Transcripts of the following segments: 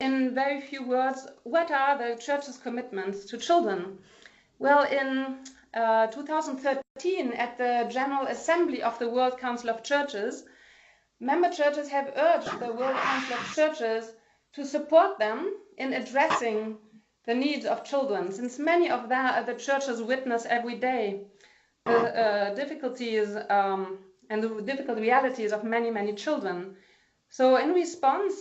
in very few words, what are the Church's commitments to children? Well, in 2013, at the General Assembly of the World Council of Churches, member churches have urged the World Council of Churches to support them in addressing the needs of children, since many of the churches witness every day the difficulties and the difficult realities of many, many children. So in response,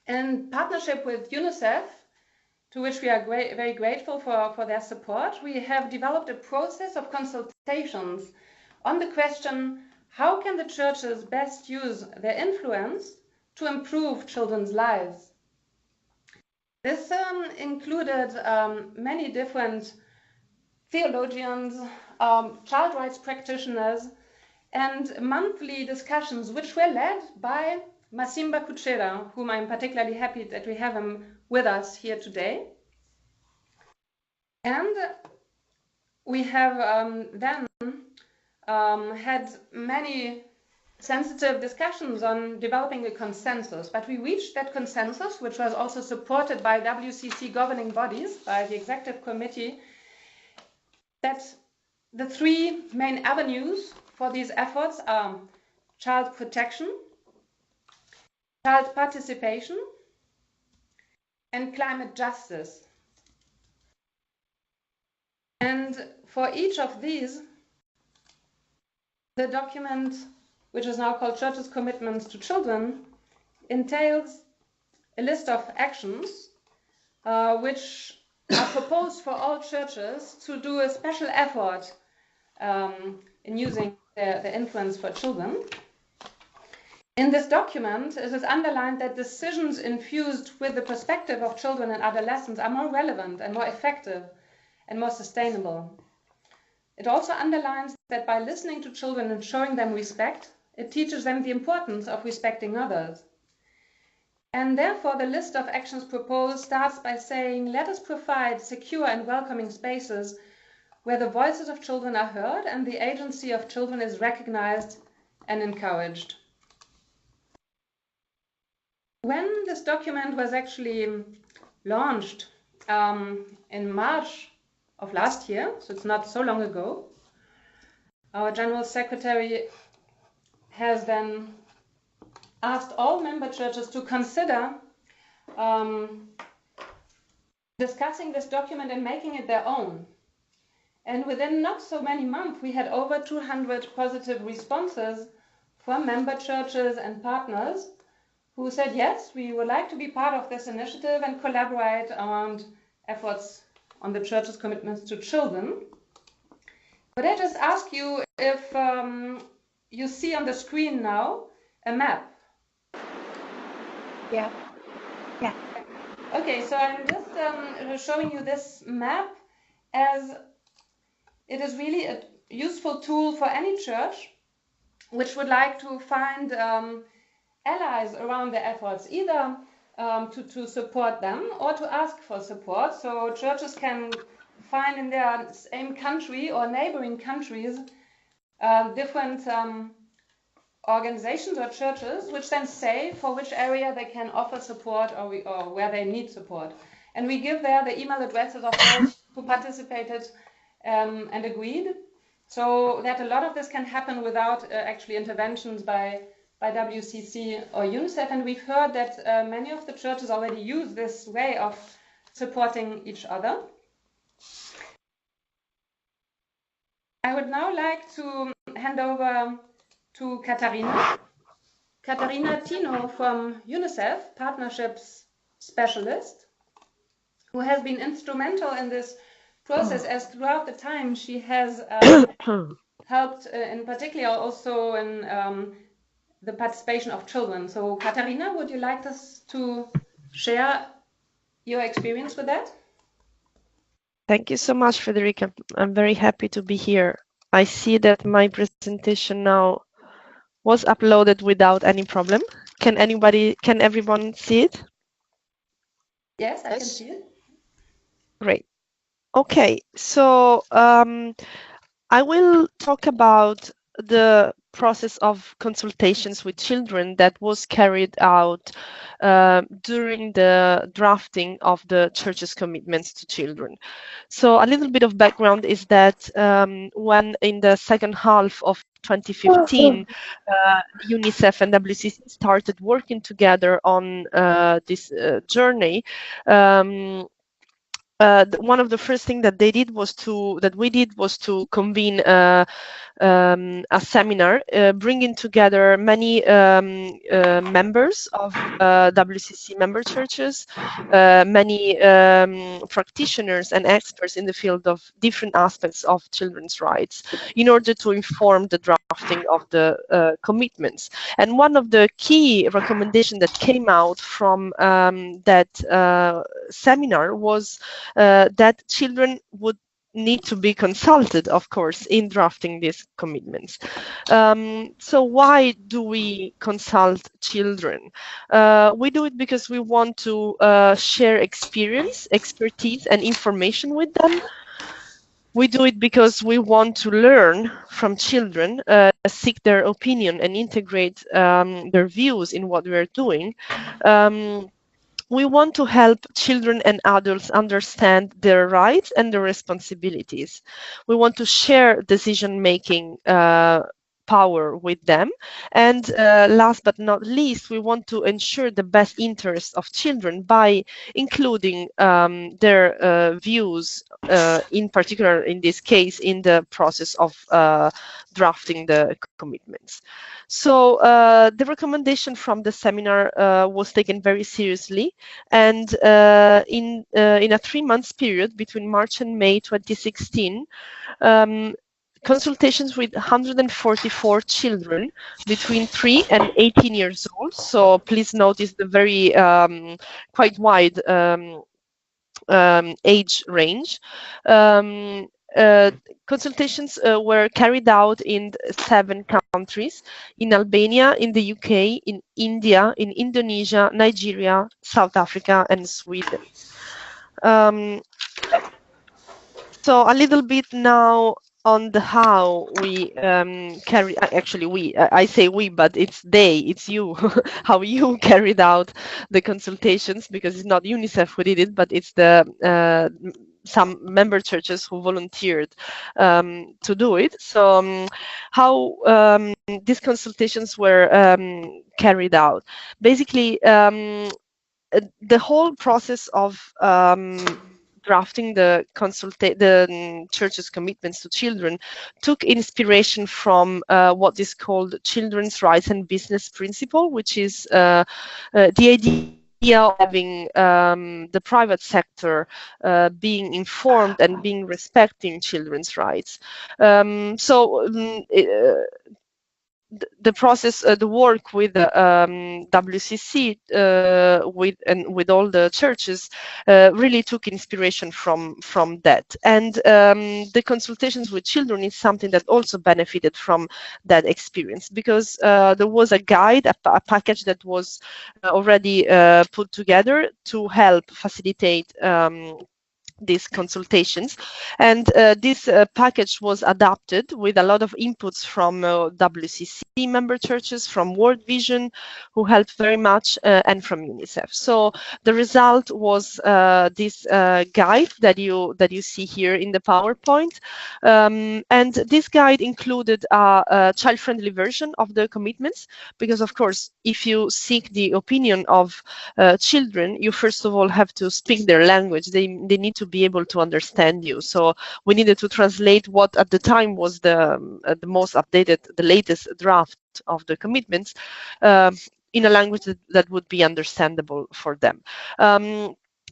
in partnership with UNICEF, to which we are very grateful for their support, we have developed a process of consultations on the question, how can the churches best use their influence to improve children's lives? This included many different theologians, child rights practitioners, and monthly discussions which were led by Masimba Kuchera, whom I'm particularly happy that we have him with us here today. And we have then had many sensitive discussions on developing a consensus, but we reached that consensus, which was also supported by WCC governing bodies, by the executive committee, that the three main avenues for these efforts are child protection, child participation, and climate justice. And for each of these, the document, which is now called Church's Commitments to Children, entails a list of actions which are proposed for all churches to do a special effort in using the influence for children. In this document, it is underlined that decisions infused with the perspective of children and adolescents are more relevant and more effective and more sustainable. It also underlines that by listening to children and showing them respect, it teaches them the importance of respecting others. And therefore, the list of actions proposed starts by saying, let us provide secure and welcoming spaces where the voices of children are heard and the agency of children is recognized and encouraged. When this document was actually launched in March of last year, so it's not so long ago, our General Secretary has then asked all member churches to consider discussing this document and making it their own. And within not so many months, we had over 200 positive responses from member churches and partners who said, yes, we would like to be part of this initiative and collaborate around efforts on the Church's commitments to children. But I just ask you if you see on the screen now a map. Yeah. Yeah. Okay, so I'm just showing you this map as it is really a useful tool for any church which would like to find allies around the efforts, either to support them or to ask for support. So churches can find in their same country or neighboring countries different organizations or churches which then say for which area they can offer support or where they need support. And we give there the email addresses of those who participated and agreed, so that a lot of this can happen without actually interventions by WCC or UNICEF. And we've heard that many of the churches already use this way of supporting each other. I would now like to hand over to Caterina. Caterina Tino from UNICEF, Partnerships Specialist, who has been instrumental in this process, as throughout the time she has helped in particular also in the participation of children. So Caterina, would you like us to share your experience with that? Thank you so much, Frederique. I'm very happy to be here. I see that my presentation now was uploaded without any problem. Can everyone see it? Yes, I can see it. Great. Okay, so I will talk about the process of consultations with children that was carried out during the drafting of the church's commitments to children. So a little bit of background is that when in the second half of 2015, UNICEF and WCC started working together on this journey. One of the first things that we did was to convene a seminar, bringing together many members of WCC member churches, many practitioners and experts in the field of different aspects of children's rights, in order to inform the drafting of the commitments. And one of the key recommendations that came out from that seminar was that children would need to be consulted, of course, in drafting these commitments. So why do we consult children? We do it because we want to share expertise, and information with them. We do it because we want to learn from children, seek their opinion, and integrate their views in what we're doing. We want to help children and adults understand their rights and their responsibilities. We want to share decision-making power with them. And last but not least, we want to ensure the best interests of children by including their views, in particular, in this case, in the process of drafting the commitments. So the recommendation from the seminar was taken very seriously, and in a 3-month period between March and May 2016, consultations with 144 children between 3 and 18 years old. So please notice the very quite wide age range. Consultations were carried out in 7 countries: in Albania, in the UK, in India, in Indonesia, Nigeria, South Africa, and Sweden. So a little bit now on the how we I say we, but it's you, how you carried out the consultations, because it's not UNICEF who did it, but it's the some member churches who volunteered to do it. So how these consultations were carried out. Basically, the whole process of drafting the church's commitments to children took inspiration from what is called Children's Rights and Business Principle, which is the idea of having the private sector being informed and being respecting children's rights. The process, the work with WCC, with all the churches, really took inspiration from that. And the consultations with children is something that also benefited from that experience, because there was a guide, a package that was already put together to help facilitate these consultations, and this package was adapted with a lot of inputs from WCC member churches, from World Vision, who helped very much, and from UNICEF. So the result was this guide that you see here in the PowerPoint, and this guide included a child-friendly version of the commitments, because of course, if you seek the opinion of children, you first of all have to speak their language. They need to be able to understand you. So we needed to translate what at the time was the most updated, the latest draft of the commitments, in a language that would be understandable for them.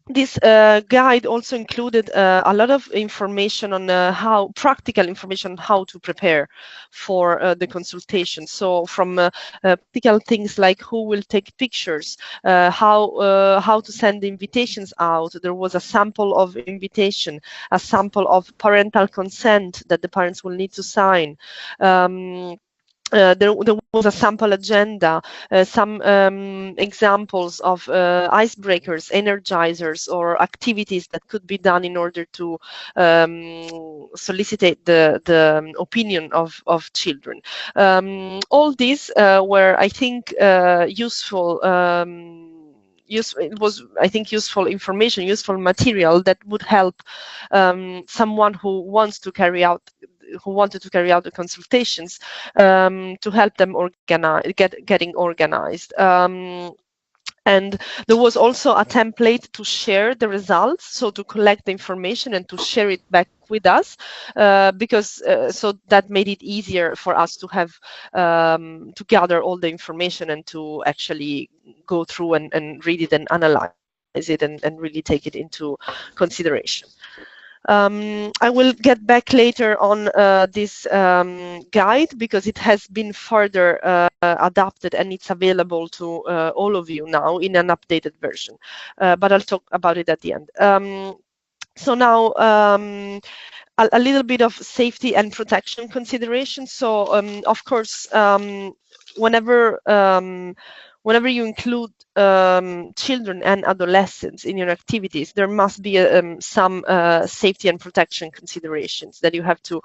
This guide also included a lot of information on practical information on how to prepare for the consultation. So from practical things like who will take pictures, how to send the invitations out. There was a sample of invitation, a sample of parental consent that the parents will need to sign. There was a sample agenda, some examples of icebreakers, energizers, or activities that could be done in order to solicit the opinion of children. All these were, I think, useful it was, I think, useful information, useful material that would help someone who wanted to carry out the consultations, to help them getting organized. And there was also a template to share the results, so to collect the information and to share it back with us, because so that made it easier for us to have to gather all the information and to actually go through and read it and analyze it and really take it into consideration. I will get back later on this guide, because it has been further adapted and it's available to all of you now in an updated version. But I'll talk about it at the end. So now a little bit of safety and protection considerations. So of course, whenever you include children and adolescents in your activities, there must be some safety and protection considerations that you have to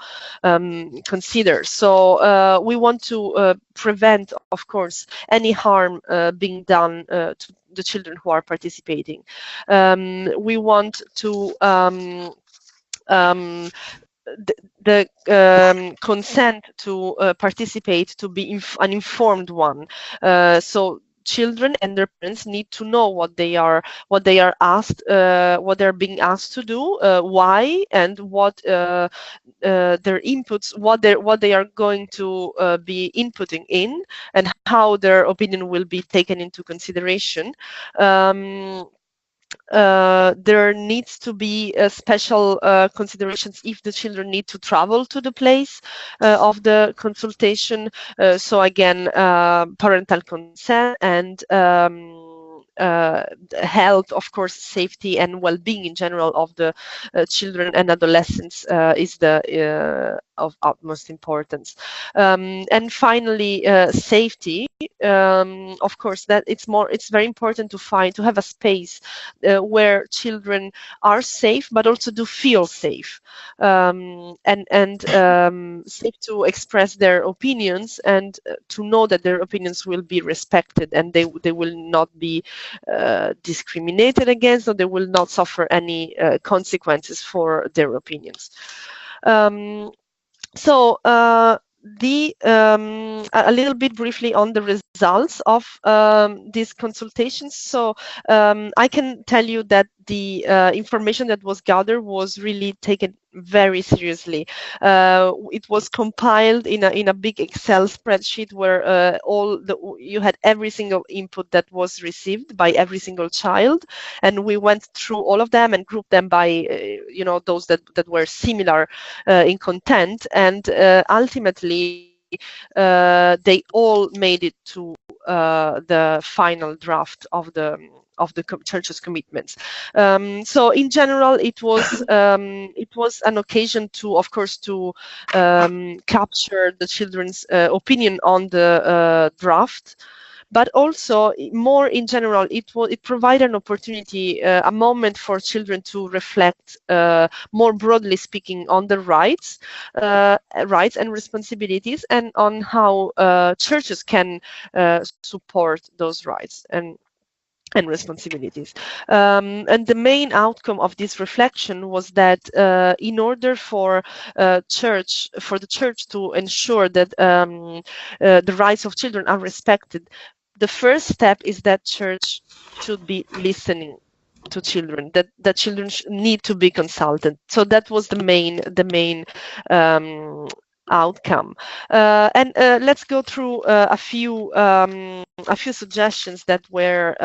consider. So we want to prevent, of course, any harm being done to the children who are participating. We want to the consent to participate to be an informed one. So children and their parents need to know what they are asked, what they're being asked to do, why, and what their inputs, what they are going to be inputting in, and how their opinion will be taken into consideration. There needs to be special considerations if the children need to travel to the place of the consultation. So again, parental consent and health, of course, safety and well-being in general of the children and adolescents is of utmost importance. And finally, safety. Of course, that it's very important to have a space where children are safe, but also do feel safe, and safe to express their opinions, and to know that their opinions will be respected and they will not be discriminated against, or they will not suffer any consequences for their opinions. So a little bit briefly on the results of these consultations. So I can tell you that the information that was gathered was really taken very seriously. It was compiled in a big Excel spreadsheet where you had every single input that was received by every single child, and we went through all of them and grouped them by those that were similar in content, and ultimately they all made it to the final draft of the church's commitments. So in general, it was an occasion to, of course, to capture the children's opinion on the draft, but also more in general, it provided an opportunity, a moment for children to reflect, more broadly speaking, on the rights and responsibilities, and on how churches can support those rights and responsibilities. And the main outcome of this reflection was that in order for the church to ensure that the rights of children are respected, the first step is that church should be listening to children, that children need to be consulted. So that was the main outcome. And let's go through a few suggestions that were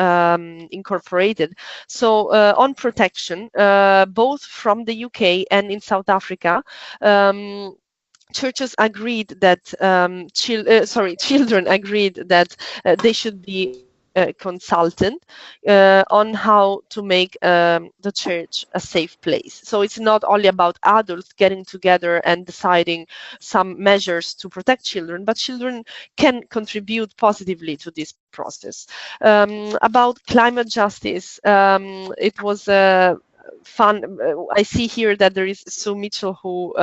incorporated. So on protection, both from the UK and in South Africa, churches agreed that children agreed that they should be consulted on how to make the church a safe place. So it's not only about adults getting together and deciding some measures to protect children, but children can contribute positively to this process. About climate justice, it was fun. I see here that there is Sue Mitchell who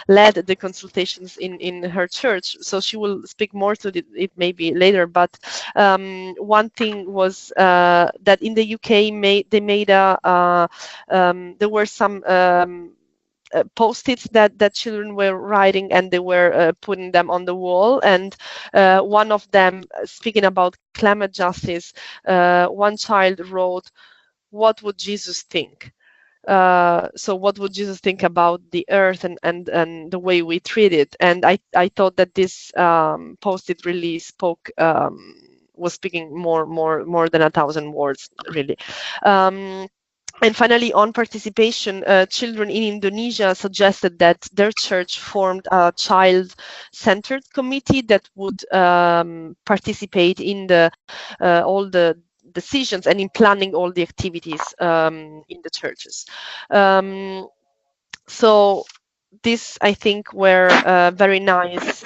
led the consultations in her church, so she will speak more to it maybe later. But one thing was that in the UK they made there were some post-its that children were writing, and they were putting them on the wall. And one of them, speaking about climate justice, one child wrote, "What would Jesus think?" So what would Jesus think about the earth and the way we treat it? And I thought that this post-it really spoke, was speaking more than 1,000 words, really. And finally, on participation, children in Indonesia suggested that their church formed a child-centered committee that would participate in all the decisions and in planning all the activities in the churches. So this, I think, were very nice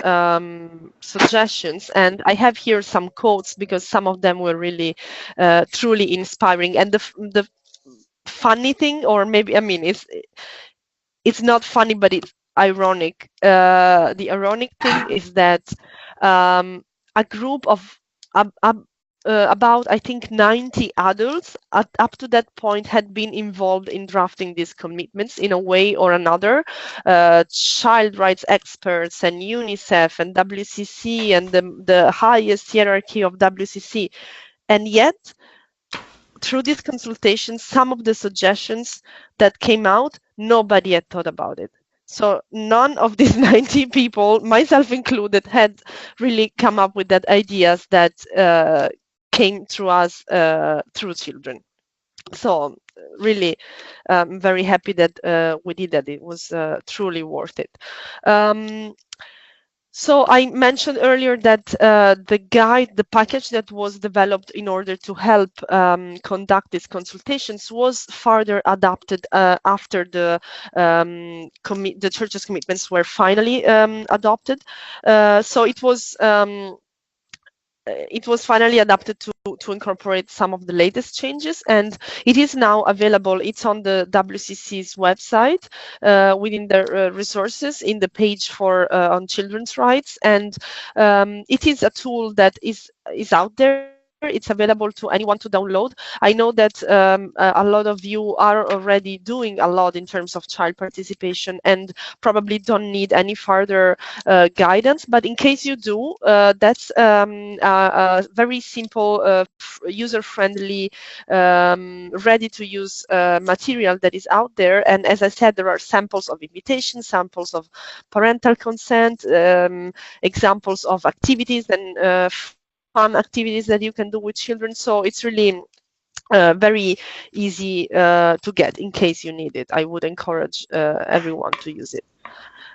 suggestions, and I have here some quotes because some of them were really truly inspiring. And the funny thing, or maybe, I mean, it's not funny, but it's ironic. The ironic thing is that a group of about, I think, 90 adults up to that point had been involved in drafting these commitments in a way or another. Child rights experts and UNICEF and WCC and the highest hierarchy of WCC. And yet, through these consultations, some of the suggestions that came out, nobody had thought about it. So none of these 90 people, myself included, had really come up with that ideas that came through us through children. So really, I'm very happy that we did that. It was truly worth it. So I mentioned earlier that the guide, the package that was developed in order to help conduct these consultations was further adapted after the church's commitments were finally adopted. So it was finally adapted to incorporate some of the latest changes, and it is now available. It's on the WCC's website within the resources in the page for on children's rights, and it is a tool that is out there. It's available to anyone to download. I know that a lot of you are already doing a lot in terms of child participation and probably don't need any further guidance, but in case you do, that's a very simple, user-friendly, ready-to-use material that is out there. And as I said, there are samples of invitations, samples of parental consent, examples of activities and fun activities that you can do with children. So it's really very easy to get in case you need it. I would encourage everyone to use it.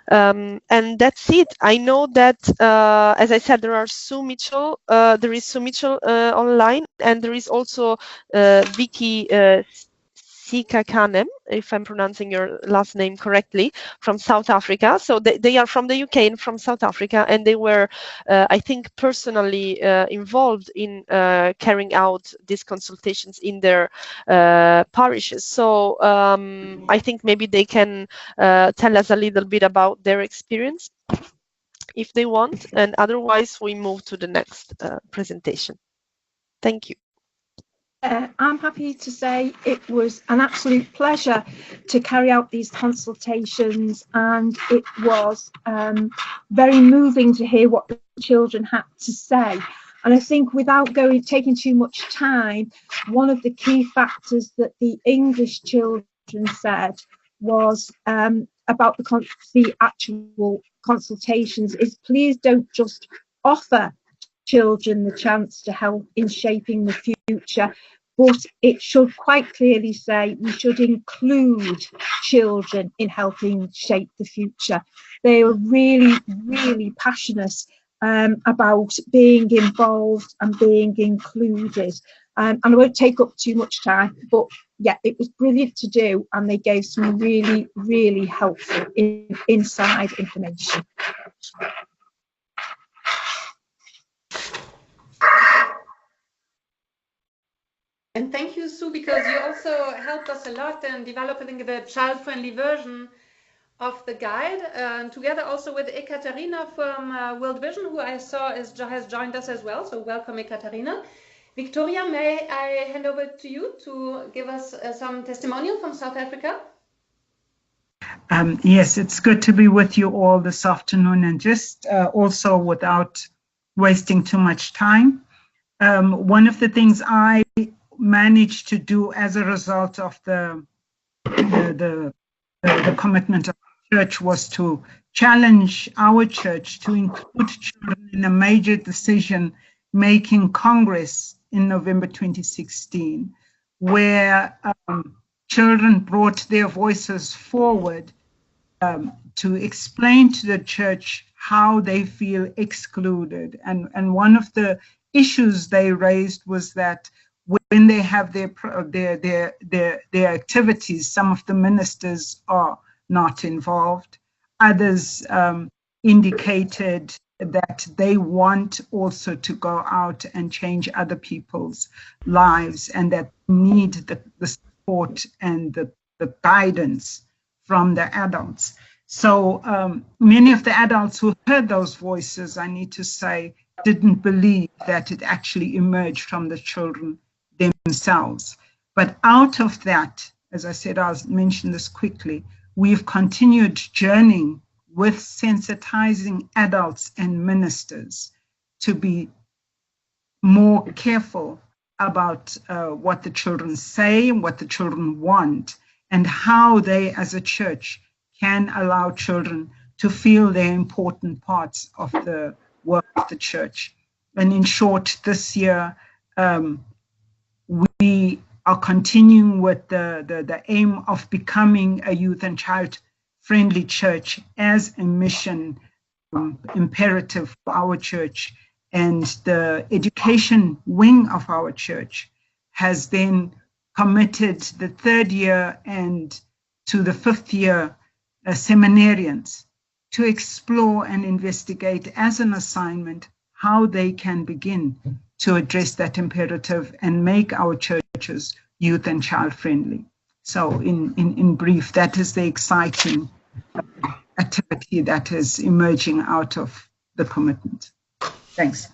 And that's it. I know that, as I said, there is Sue Mitchell online, and there is also Vicky Sikakanem, if I'm pronouncing your last name correctly, from South Africa. So they are from the UK and from South Africa, and they were, I think, personally involved in carrying out these consultations in their parishes. So I think maybe they can tell us a little bit about their experience if they want, and otherwise we move to the next presentation. Thank you. I'm happy to say it was an absolute pleasure to carry out these consultations, and it was very moving to hear what the children had to say. And I think, without taking too much time, one of the key factors that the English children said was about the actual consultations is, please don't just offer children the chance to help in shaping the future, but it should quite clearly say we should include children in helping shape the future. They are really, really passionate about being involved and being included. And I won't take up too much time, but yeah, it was brilliant to do, and they gave some really, really helpful inside information. And thank you, Sue, because you also helped us a lot in developing the child-friendly version of the guide, together also with Caterina from World Vision, who I saw has joined us as well. So welcome, Caterina. Victoria, may I hand over to you to give us some testimonial from South Africa? Yes, it's good to be with you all this afternoon, and just also without wasting too much time. One of the things I managed to do as a result of the commitment of the church was to challenge our church to include children in a major decision-making Congress in November 2016, where children brought their voices forward to explain to the church how they feel excluded. And one of the issues they raised was that when they have their activities, some of the ministers are not involved. Others indicated that they want also to go out and change other people's lives, and that need the support and the guidance from the adults. So many of the adults who heard those voices, I need to say, didn't believe that it actually emerged from the children themselves. But out of that, as I said, I'll mention this quickly, we've continued journeying with sensitizing adults and ministers to be more careful about what the children say, what the children want, and how they as a church can allow children to feel they're important parts of the work of the church. And in short, this year, we are continuing with the aim of becoming a youth and child-friendly church as a mission imperative for our church. And the education wing of our church has then committed the third year and to the fifth year seminarians to explore and investigate as an assignment how they can begin to address that imperative and make our churches youth and child friendly. So in brief, that is the exciting activity that is emerging out of the commitment. Thanks.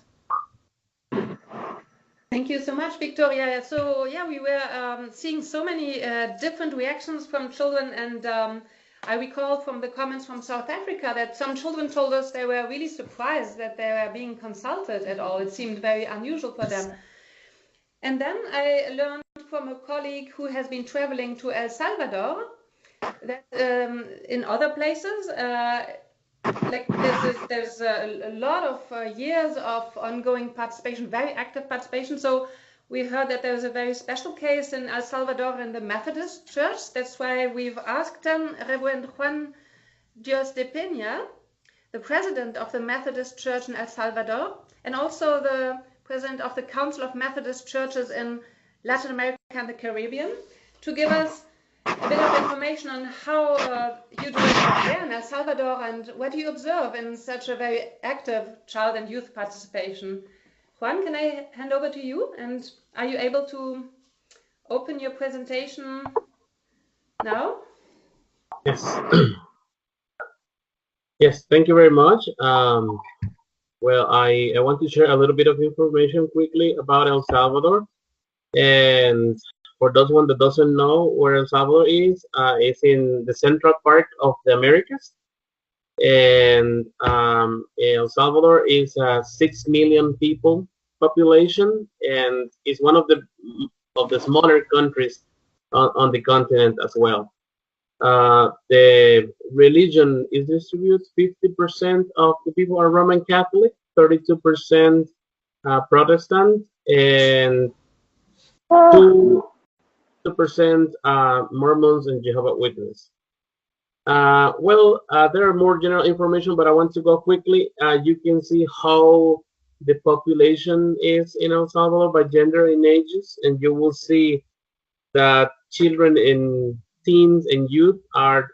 Thank you so much, Victoria. So yeah, we were seeing so many different reactions from children, and I recall from the comments from South Africa that some children told us they were really surprised that they were being consulted at all. It seemed very unusual for them. And then I learned from a colleague who has been traveling to El Salvador that in other places, like there's a lot of years of ongoing participation, very active participation. So we heard that there's a very special case in El Salvador in the Methodist Church. That's why we've asked Reverend Juan Dios de Peña, the president of the Methodist Church in El Salvador, and also the president of the Council of Methodist Churches in Latin America and the Caribbean, to give us a bit of information on how you do it there in El Salvador and what do you observe in such a very active child and youth participation. Juan, can I hand over to you? And are you able to open your presentation now? Yes. Yes, thank you very much. Well, I want to share a little bit of information quickly about El Salvador. And for those one that doesn't know where El Salvador is, it's in the central part of the Americas. And El Salvador is a 6 million people population, and is one of the smaller countries on the continent as well. The religion is distributed. 50% of the people are Roman Catholic, 32% Protestant, and 2% Mormons and Jehovah's Witnesses. There are more general information, but I want to go quickly. You can see how the population is in El Salvador by gender and ages, and you will see that children and teens and youth are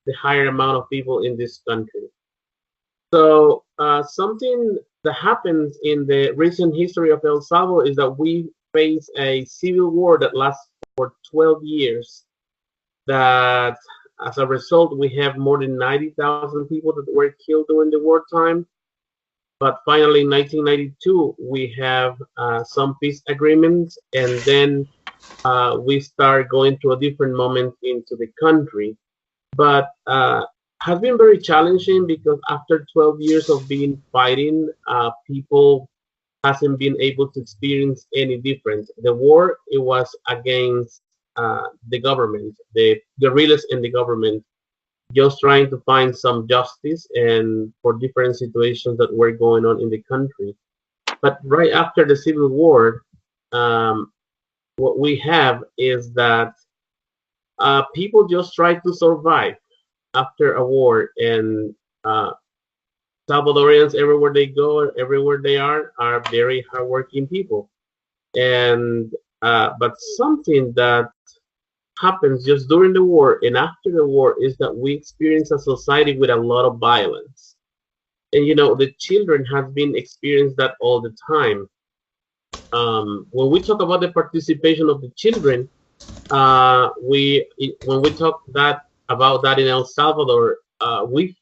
the higher amount of people in this country. So something that happens in the recent history of El Salvador is that we faced a civil war that lasted for 12 years. That as a result, we have more than 90,000 people that were killed during the wartime. But finally, in 1992, we have some peace agreements, and then we start going through a different moment into the country. But has been very challenging because after 12 years of being fighting, people hasn't been able to experience any difference. The war, it was against the government, the guerrillas in the government, just trying to find some justice and for different situations that were going on in the country. But right after the Civil War, what we have is that people just try to survive after a war, and Salvadorians, everywhere they go, everywhere they are very hardworking people. And but something that happens just during the war and after the war is that we experience a society with a lot of violence. And you know, the children have been experiencing that all the time. When we talk about the participation of the children, when we talk about that in El Salvador, we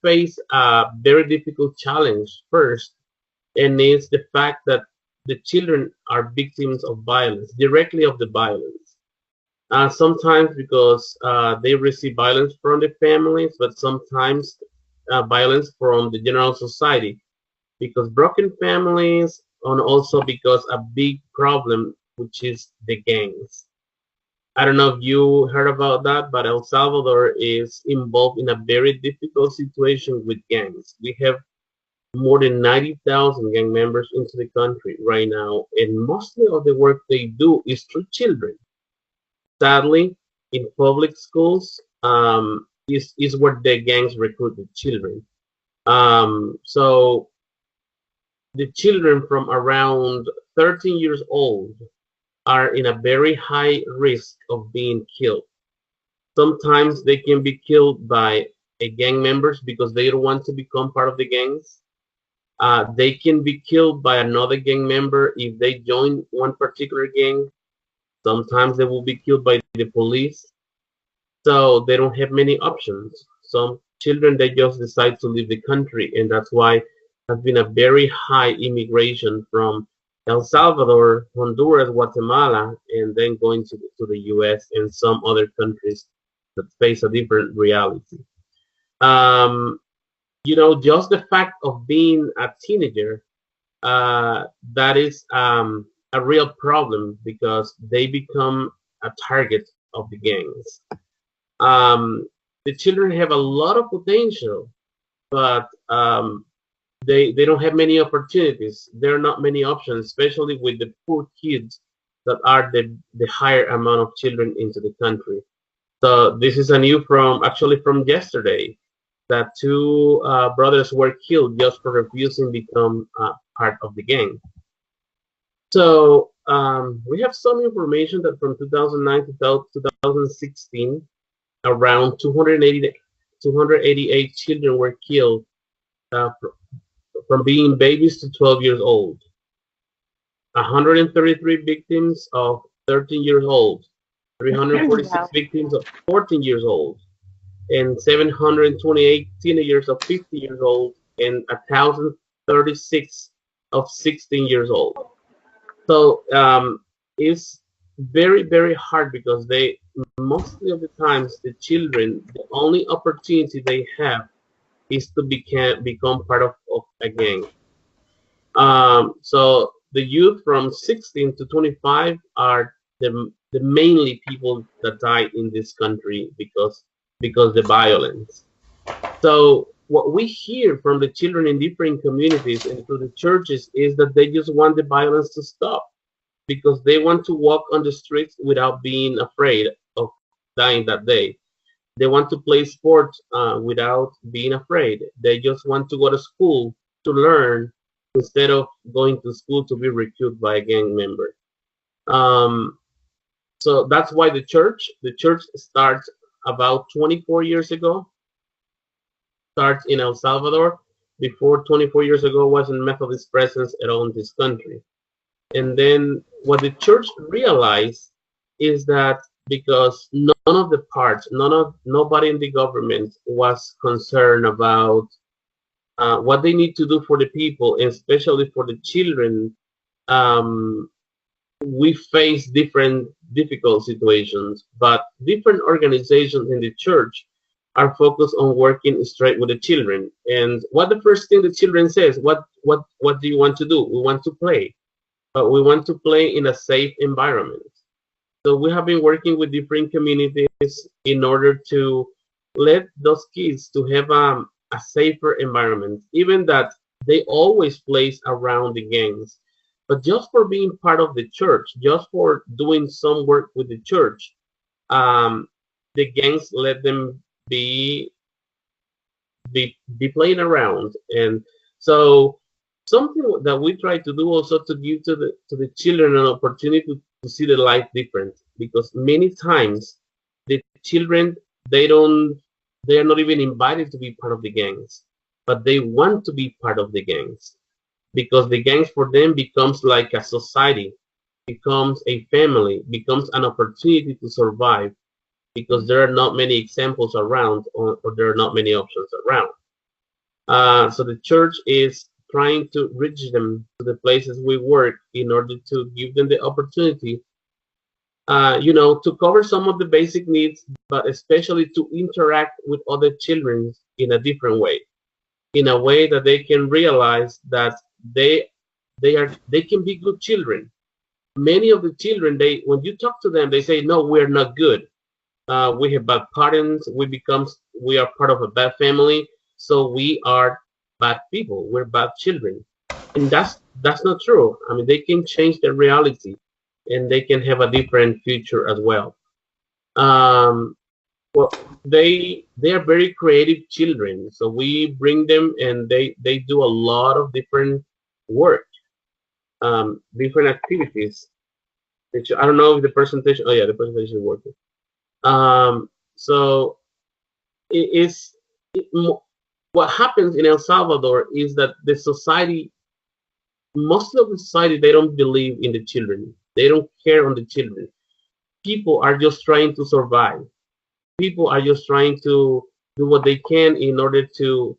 face a very difficult challenge first, and it's the fact that the children are victims of violence, directly of the violence. Sometimes because they receive violence from the families, but sometimes violence from the general society, because broken families, and also because a big problem, which is the gangs. I don't know if you heard about that, but El Salvador is involved in a very difficult situation with gangs. We have more than 90,000 gang members into the country right now, and mostly of the work they do is through children. Sadly, in public schools is where the gangs recruit the children. So the children from around 13 years old are in a very high risk of being killed. Sometimes they can be killed by gang members because they don't want to become part of the gangs. They can be killed by another gang member if they join one particular gang. Sometimes they will be killed by the police. So they don't have many options. Some children, they just decide to leave the country, and that's why has been a very high immigration from El Salvador, Honduras, Guatemala, and then going to the US and some other countries that face a different reality. You know, just the fact of being a teenager, that is a real problem because they become a target of the gangs. The children have a lot of potential, but they don't have many opportunities. There are not many options, especially with the poor kids that are the higher amount of children into the country. So this is a new from yesterday, that two brothers were killed just for refusing to become part of the gang. So we have some information that from 2009 to 2016, around 288 children were killed from being babies to 12 years old. 133 victims of 13 years old, 346 victims of 14 years old, and 728 teenagers of 50 years old, and 1,036 of 16 years old. So it's very, very hard because mostly of the times the children, the only opportunity they have is to become part of a gang. So the youth from 16 to 25 are the mainly people that die in this country because the violence. So what we hear from the children in different communities and through the churches is that they just want the violence to stop because they want to walk on the streets without being afraid of dying that day. They want to play sports without being afraid. They just want to go to school to learn instead of going to school to be recruited by a gang member. So that's why the church starts about 24 years ago. Starts in El Salvador. Before 24 years ago wasn't Methodist presence at all in this country. And then what the church realized is that because none of the parts, nobody in the government was concerned about what they need to do for the people, and especially for the children, we face different difficult situations, but different organizations in the church are focused on working straight with the children. And what the first thing the children says, what do you want to do? We want to play, but we want to play in a safe environment. So we have been working with different communities in order to let those kids to have a safer environment, even that they always place around the gangs. But just for being part of the church, just for doing some work with the church, the gangs let them be playing around. And so something that we try to do also to give to the children an opportunity to see the life different, because many times the children, they are not even invited to be part of the gangs, but they want to be part of the gangs, because the gangs for them becomes like a society, becomes a family, becomes an opportunity to survive, because there are not many examples around, or there are not many options around. So the church is trying to reach them to the places we work in order to give them the opportunity, to cover some of the basic needs, but especially to interact with other children in a different way, in a way that they can realize that they can be good children. Many of the children, when you talk to them, they say, no, we're not good. We have bad parents. We are part of a bad family, so we are bad people. We're bad children, and that's not true. I mean, they can change their reality, and they can have a different future as well. Well, they are very creative children, so we bring them, and they do a lot of different work, different activities. Which I don't know if the presentation. Oh yeah, the presentation is working. So what happens in El Salvador is that the society, most of the society, they don't believe in the children. They don't care on the children. People are just trying to survive. People are just trying to do what they can in order to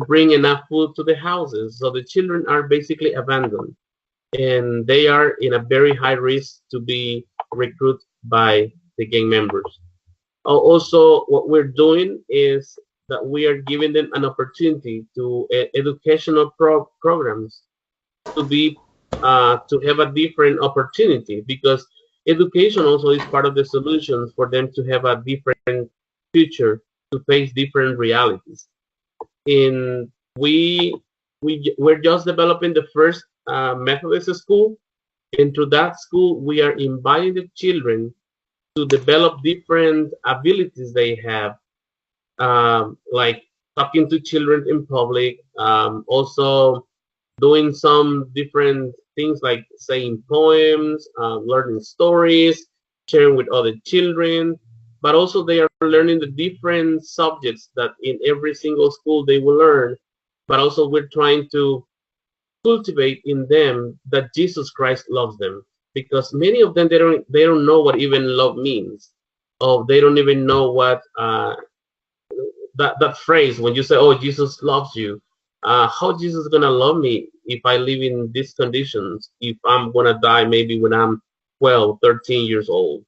bring enough food to the houses. So the children are basically abandoned, and they are in a very high risk to be recruited by the gang members. Also, what we're doing is that we are giving them an opportunity to educational programs to have a different opportunity, because education also is part of the solutions for them to have a different future, to face different realities. And we're just developing the first Methodist school, and through that school we are inviting the children to develop different abilities they have, like talking to children in public, also doing some different things like saying poems, learning stories, sharing with other children, but also they are learning the different subjects that in every single school they will learn. But also we're trying to cultivate in them that Jesus Christ loves them, because many of them, they don't know what even love means, or they don't even know what that phrase when you say, oh, Jesus loves you. How Jesus is gonna love me if I live in these conditions, if I'm gonna die maybe when I'm 12, 13 years old?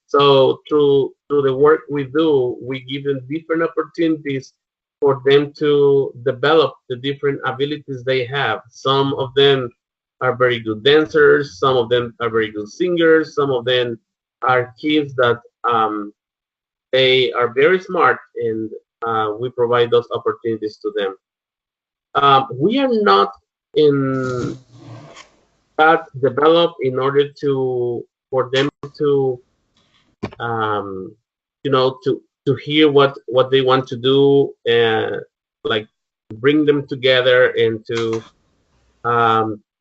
So through the work we do, we give them different opportunities for them to develop the different abilities they have. Some of them are very good dancers, some of them are very good singers, some of them are kids that they are very smart, and we provide those opportunities to them. We are not in that developed in order for them to to hear what they want to do, and like bring them together and to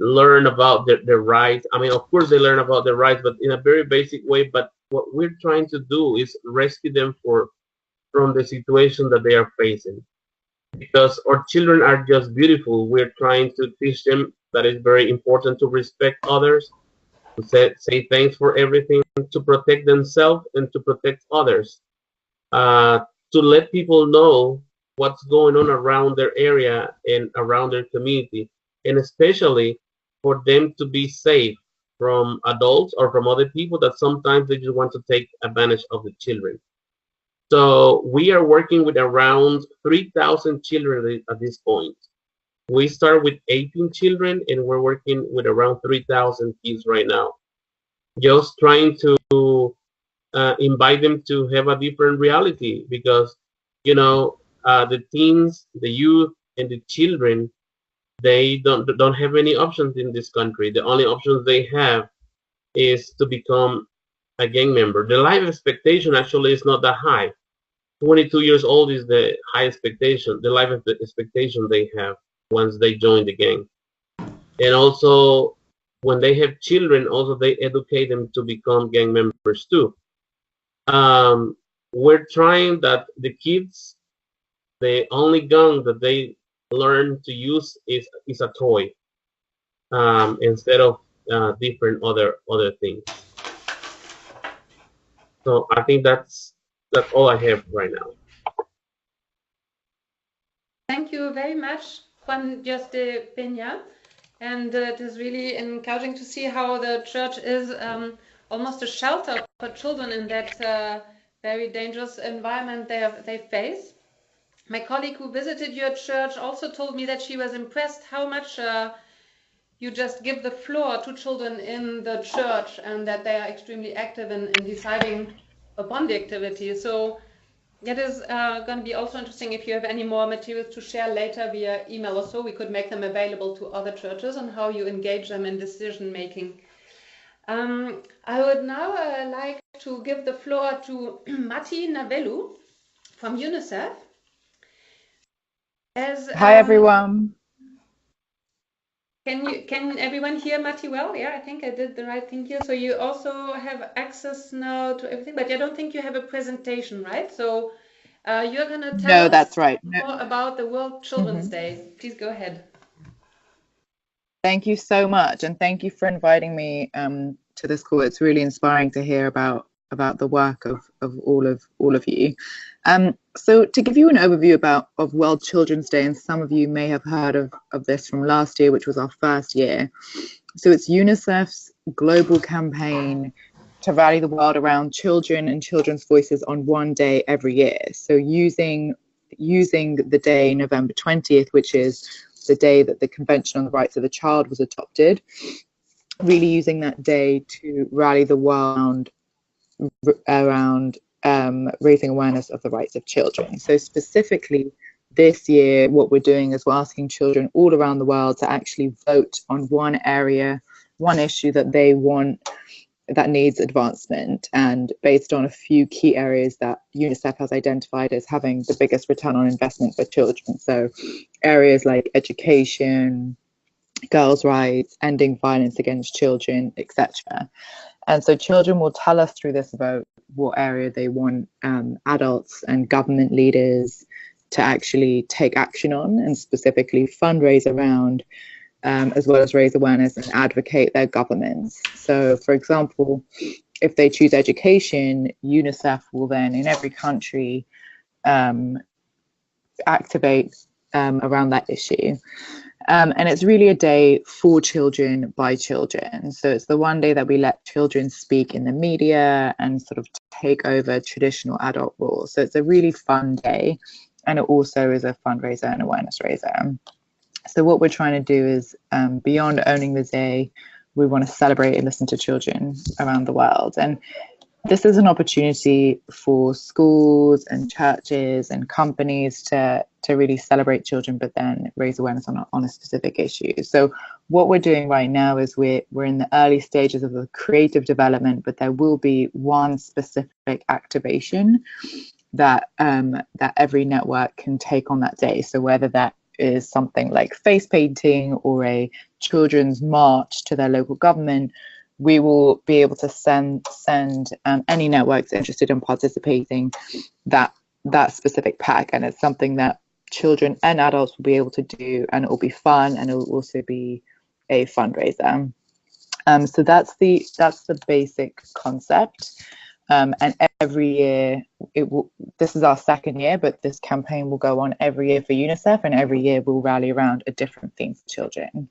learn about their rights. I mean, of course they learn about their rights, but in a very basic way. But what we're trying to do is rescue them from the situation that they are facing. because our children are just beautiful. We're trying to teach them that it's very important to respect others, to say thanks for everything, to protect themselves and to protect others, to let people know what's going on around their area and around their community, and especially for them to be safe from adults or from other people that sometimes they just want to take advantage of the children. So we are working with around 3,000 children at this point. We start with 18 children and we're working with around 3,000 kids right now. Just trying to invite them to have a different reality, because, you know, the teens, the youth, and the children, they don't have any options in this country. The only options they have is to become a gang member. The life expectation actually is not that high. 22 years old is the high expectation, the life expectation they have once they join the gang. And also, when they have children, also they educate them to become gang members too. We're trying that the kids, the only gun that they learn to use is a toy, instead of different other things. So I think that's all I have right now. Thank you very much, Juan de Peña. And it is really encouraging to see how the church is almost a shelter for children in that very dangerous environment they face. My colleague who visited your church also told me that she was impressed how much you just give the floor to children in the church, and that they are extremely active in deciding upon the activity. So that is going to be also interesting. If you have any more materials to share later via email or so, we could make them available to other churches on how you engage them in decision making. I would now like to give the floor to Matti Navelu from UNICEF. Hi everyone. Can everyone hear Matti well? Yeah, I think I did the right thing here. So you also have access now to everything, but I don't think you have a presentation, right? So you're going to tell us that's right. more about the World Children's Day. Please go ahead. Thank you so much, and thank you for inviting me to this call. It's really inspiring to hear about the work of all of you. So to give you an overview of World Children's Day, and some of you may have heard of this from last year, which was our first year. So it's UNICEF's global campaign to rally the world around children and children's voices on one day every year. So using the day November 20th, which is the day that the Convention on the Rights of the Child was adopted, really using that day to rally the world around raising awareness of the rights of children. So specifically this year, what we're doing is we're asking children all around the world to actually vote on one area, one issue that they want, that needs advancement, and based on a few key areas that UNICEF has identified as having the biggest return on investment for children. So areas like education, girls' rights, ending violence against children, etc. And so children will tell us through this vote what area they want adults and government leaders to actually take action on, and specifically fundraise around, as well as raise awareness and advocate their governments. So, for example, if they choose education, UNICEF will then in every country activate around that issue. And it's really a day for children by children. So it's the one day that we let children speak in the media and sort of take over traditional adult roles. So it's a really fun day, and it also is a fundraiser and awareness raiser. So what we're trying to do is, beyond owning the day, we want to celebrate and listen to children around the world. And this is an opportunity for schools and churches and companies to really celebrate children, but then raise awareness on a specific issue. So what we're doing right now is we're in the early stages of the creative development, but there will be one specific activation that every network can take on that day. So whether that is something like face painting or a children's march to their local government, we will be able to send any networks interested in participating that specific pack. And it's something that children and adults will be able to do, and it will be fun, and it will also be a fundraiser. So that's the basic concept. And every year this is our second year, but this campaign will go on every year for UNICEF, and every year we'll rally around a different theme for children.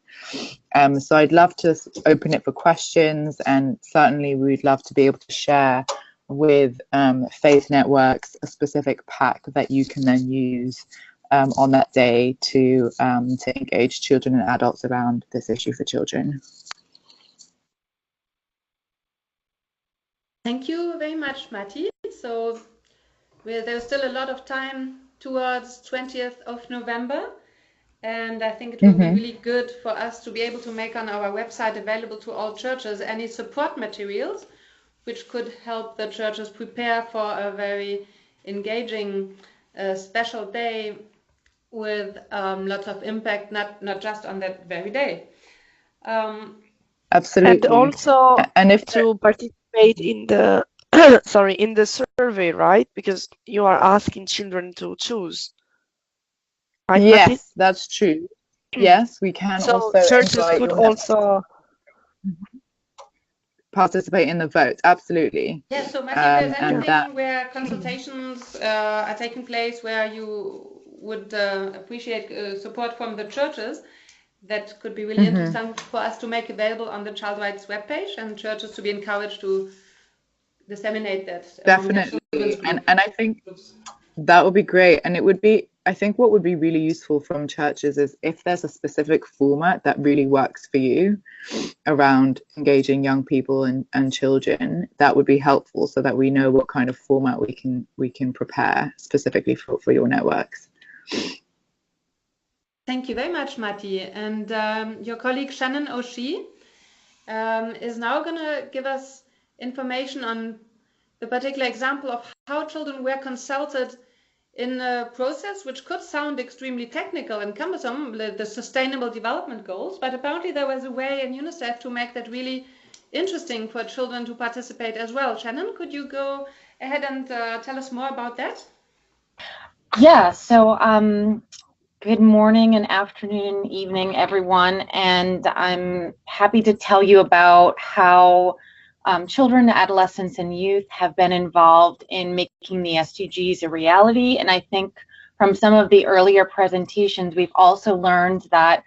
So I'd love to open it for questions, and certainly we'd love to be able to share with faith networks a specific pack that you can then use on that day to engage children and adults around this issue for children. Thank you very much, Matti. So there's still a lot of time towards 20th of November. And I think it will be really good for us to be able to make on our website available to all churches any support materials, which could help the churches prepare for a very engaging special day with lots of impact, not just on that very day. Absolutely. And also, and if to participate in the in the survey, right? Because you are asking children to choose. Right, yes, Matti? that's true. Yes, we can So also churches invite could your also participate in the vote. Absolutely. Yeah, so Matti, if there's and anything where consultations are taking place where you would appreciate support from the churches, that could be really interesting for us to make available on the Child Rights webpage, and churches to be encouraged to disseminate that. Definitely. And I think that would be great. And it would be, I think what would be really useful from churches is if there's a specific format that really works for you around engaging young people and children, that would be helpful so that we know what kind of format we can prepare specifically for your networks. Thank you very much, Matti. And your colleague Shannon O'Shea is now going to give us information on the particular example of how children were consulted in a process which could sound extremely technical and cumbersome, the Sustainable Development Goals, but apparently there was a way in UNICEF to make that really interesting for children to participate as well. Shannon, could you go ahead and tell us more about that? Yeah, so good morning and afternoon, evening, everyone, and I'm happy to tell you about how children, adolescents, and youth have been involved in making the SDGs a reality. And I think from some of the earlier presentations, we've also learned that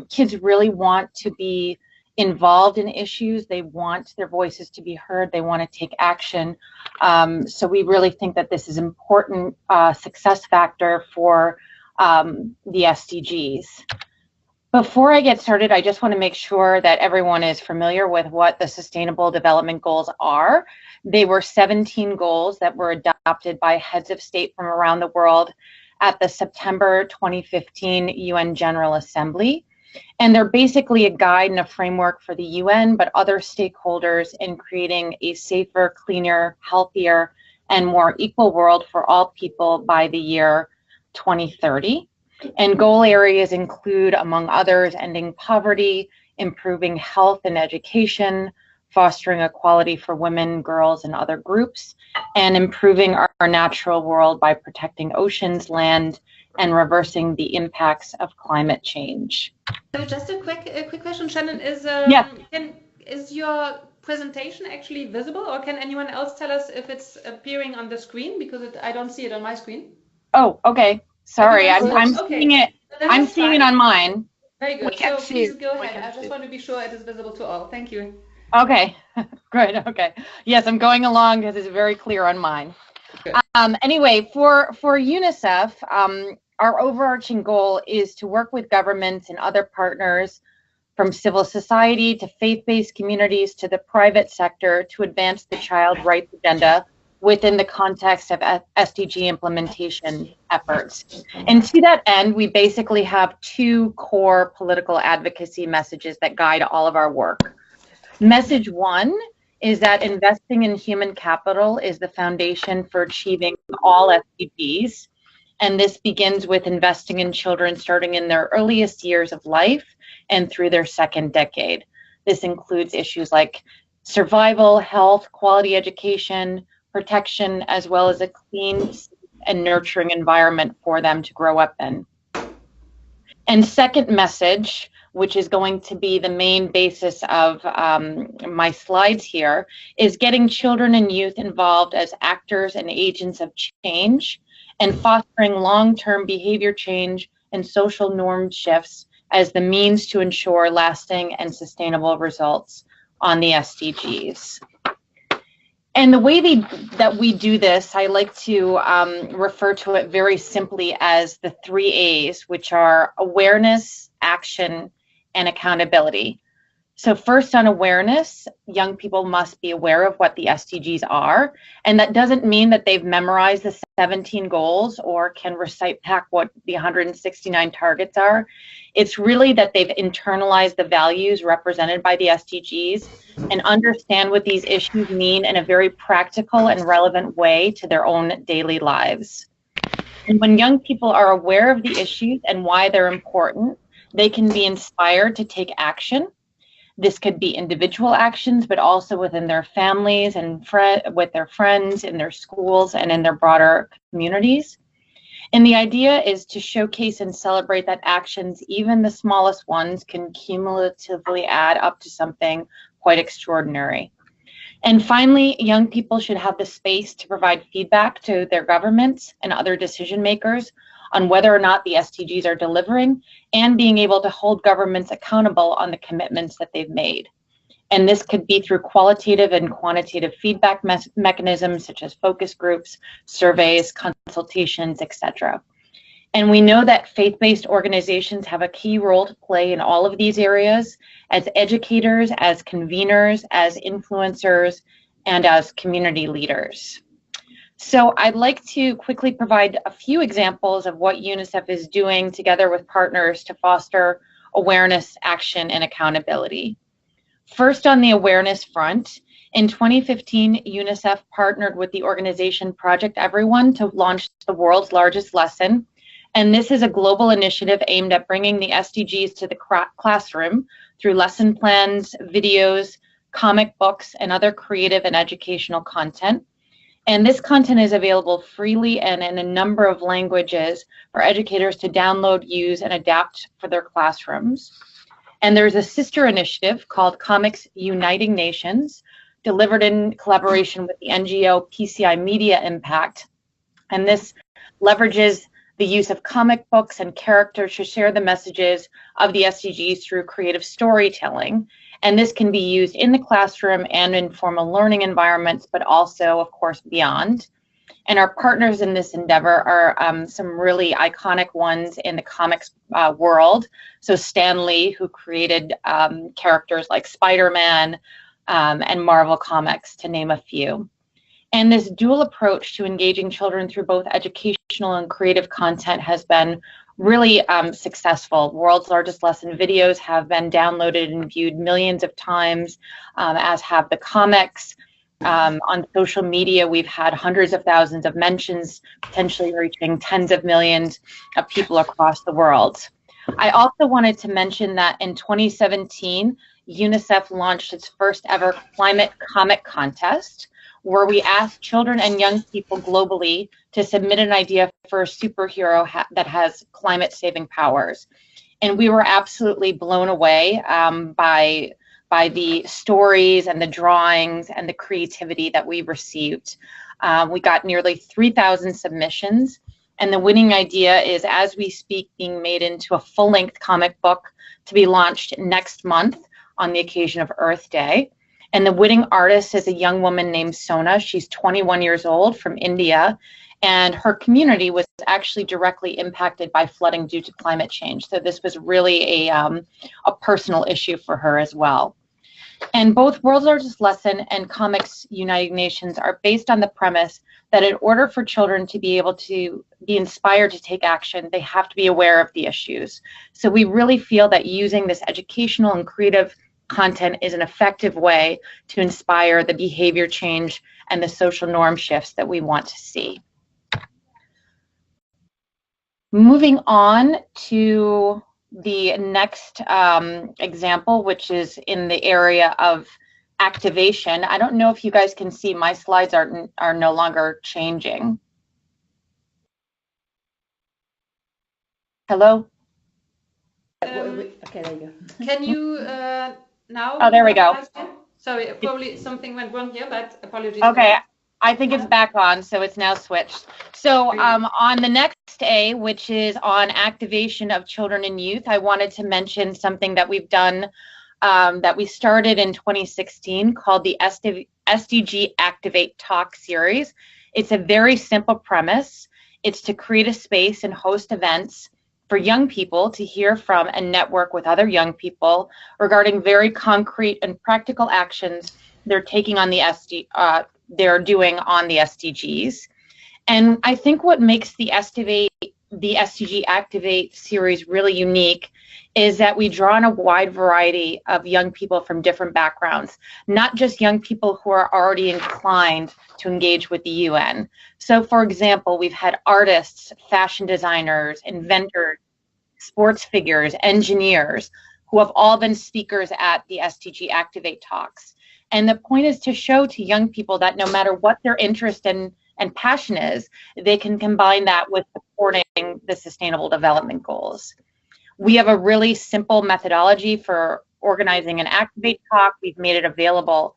kids really want to be involved in issues. They want their voices to be heard. They want to take action. So we really think that this is an important success factor for the SDGs. Before I get started, I just want to make sure that everyone is familiar with what the Sustainable Development Goals are. They were 17 goals that were adopted by heads of state from around the world at the September 2015 UN General Assembly. And they're basically a guide and a framework for the UN, but other stakeholders in creating a safer, cleaner, healthier, and more equal world for all people by the year 2030. And goal areas include, among others, ending poverty, improving health and education, fostering equality for women, girls, and other groups, and improving our natural world by protecting oceans, land, and reversing the impacts of climate change. So just a quick question, Shannon, is your presentation actually visible, or can anyone else tell us if it's appearing on the screen, because I don't see it on my screen? Oh, okay. Sorry, I'm seeing it. I'm seeing it on mine. Very good. We can so see please it. go We ahead. can I just see want to be sure it is visible to all. Thank you. Okay, great. Okay. Yes, I'm going along because it's very clear on mine. Anyway, for UNICEF, our overarching goal is to work with governments and other partners from civil society to faith-based communities to the private sector to advance the child rights agenda within the context of SDG implementation efforts. And to that end, we basically have two core political advocacy messages that guide all of our work. Message one is that investing in human capital is the foundation for achieving all SDGs. And this begins with investing in children starting in their earliest years of life and through their second decade. This includes issues like survival, health, quality education, protection, as well as a clean and nurturing environment for them to grow up in. And second message, which is going to be the main basis of my slides here, is getting children and youth involved as actors and agents of change and fostering long-term behavior change and social norm shifts as the means to ensure lasting and sustainable results on the SDGs. And the way that we do this, I like to refer to it very simply as the 3 A's, which are awareness, action, and accountability. So first, on awareness, young people must be aware of what the SDGs are. And that doesn't mean that they've memorized the 17 goals or can recite back what the 169 targets are. It's really that they've internalized the values represented by the SDGs and understand what these issues mean in a very practical and relevant way to their own daily lives. And when young people are aware of the issues and why they're important, they can be inspired to take action. This could be individual actions, but also within their families and with their friends, in their schools, and in their broader communities. And the idea is to showcase and celebrate that actions, even the smallest ones, can cumulatively add up to something quite extraordinary. And finally, young people should have the space to provide feedback to their governments and other decision makers on whether or not the SDGs are delivering, and being able to hold governments accountable on the commitments that they've made. And this could be through qualitative and quantitative feedback mechanisms such as focus groups, surveys, consultations, etc. And we know that faith-based organizations have a key role to play in all of these areas as educators, as conveners, as influencers, and as community leaders. So I'd like to quickly provide a few examples of what UNICEF is doing together with partners to foster awareness, action, and accountability. First, on the awareness front, in 2015, UNICEF partnered with the organization Project Everyone to launch the world's largest lesson. And this is a global initiative aimed at bringing the SDGs to the classroom through lesson plans, videos, comic books, and other creative and educational content. And this content is available freely and in a number of languages for educators to download, use, and adapt for their classrooms. And there's a sister initiative called Comics Uniting Nations, delivered in collaboration with the NGO PCI Media Impact. And this leverages the use of comic books and characters to share the messages of the SDGs through creative storytelling. And this can be used in the classroom and in formal learning environments, but also, of course, beyond. And our partners in this endeavor are some really iconic ones in the comics world. So Stan Lee, who created characters like Spider-Man and Marvel Comics, to name a few. And this dual approach to engaging children through both educational and creative content has been really successful. World's largest lesson videos have been downloaded and viewed millions of times, as have the comics. On social media, we've had hundreds of thousands of mentions, potentially reaching tens of millions of people across the world. I also wanted to mention that in 2017, UNICEF launched its first ever climate comic contest, where we asked children and young people globally to submit an idea for a superhero that has climate-saving powers. And we were absolutely blown away by the stories and the drawings and the creativity that we received. We got nearly 3,000 submissions, and the winning idea is, as we speak, being made into a full-length comic book to be launched next month on the occasion of Earth Day. And the winning artist is a young woman named Sona. She's 21 years old, from India, and her community was actually directly impacted by flooding due to climate change. So this was really a personal issue for her as well. And both World's Largest Lesson and Comics Uniting Nations are based on the premise that in order for children to be able to be inspired to take action, they have to be aware of the issues. So we really feel that using this educational and creative content is an effective way to inspire the behavior change and the social norm shifts that we want to see. Moving on to the next example, which is in the area of activation. I don't know if you guys can see, my slides are no longer changing. Hello? Okay, there you go. Can you now? Oh, there we go. Sorry, probably something went wrong here, but apologies. Okay, I think it's back on, so it's now switched. So on the next A, which is on activation of children and youth, I wanted to mention something that we've done that we started in 2016 called the SDG Activate Talk series. It's a very simple premise. It's to create a space and host events for young people to hear from and network with other young people regarding very concrete and practical actions they're taking on they're doing on the SDGs. And I think what makes the SDG Activate series really unique is that we draw on a wide variety of young people from different backgrounds, not just young people who are already inclined to engage with the UN. So for example, we've had artists, fashion designers, inventors, sports figures, engineers, who have all been speakers at the SDG Activate talks. And the point is to show to young people that no matter what their interest and passion is, they can combine that with supporting the Sustainable Development Goals. We have a really simple methodology for organizing an Activate talk. We've made it available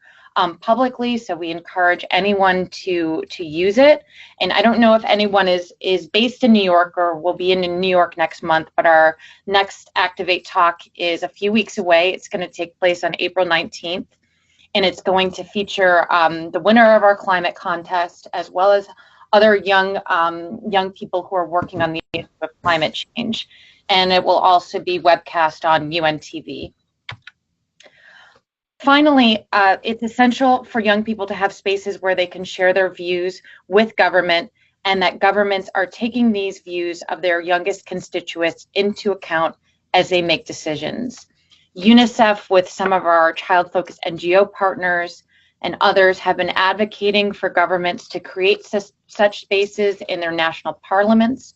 publicly, so we encourage anyone to use it. And I don't know if anyone is based in New York or will be in New York next month, but our next Activate talk is a few weeks away. It's going to take place on April 19th, and it's going to feature the winner of our climate contest, as well as other young people who are working on the issue of climate change. And it will also be webcast on UN TV. Finally, it's essential for young people to have spaces where they can share their views with government, and that governments are taking these views of their youngest constituents into account as they make decisions. UNICEF, with some of our child-focused NGO partners and others, have been advocating for governments to create such spaces in their national parliaments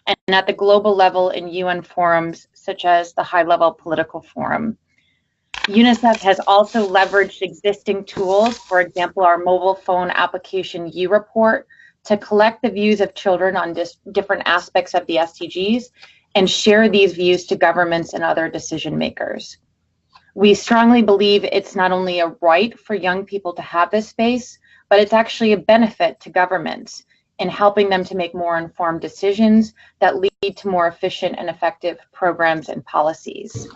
and at the global level in UN forums such as the High-Level Political Forum. UNICEF has also leveraged existing tools, for example, our mobile phone application U-Report, to collect the views of children on different aspects of the SDGs and share these views to governments and other decision makers. We strongly believe it's not only a right for young people to have this space, but it's actually a benefit to governments in helping them to make more informed decisions that lead to more efficient and effective programs and policies.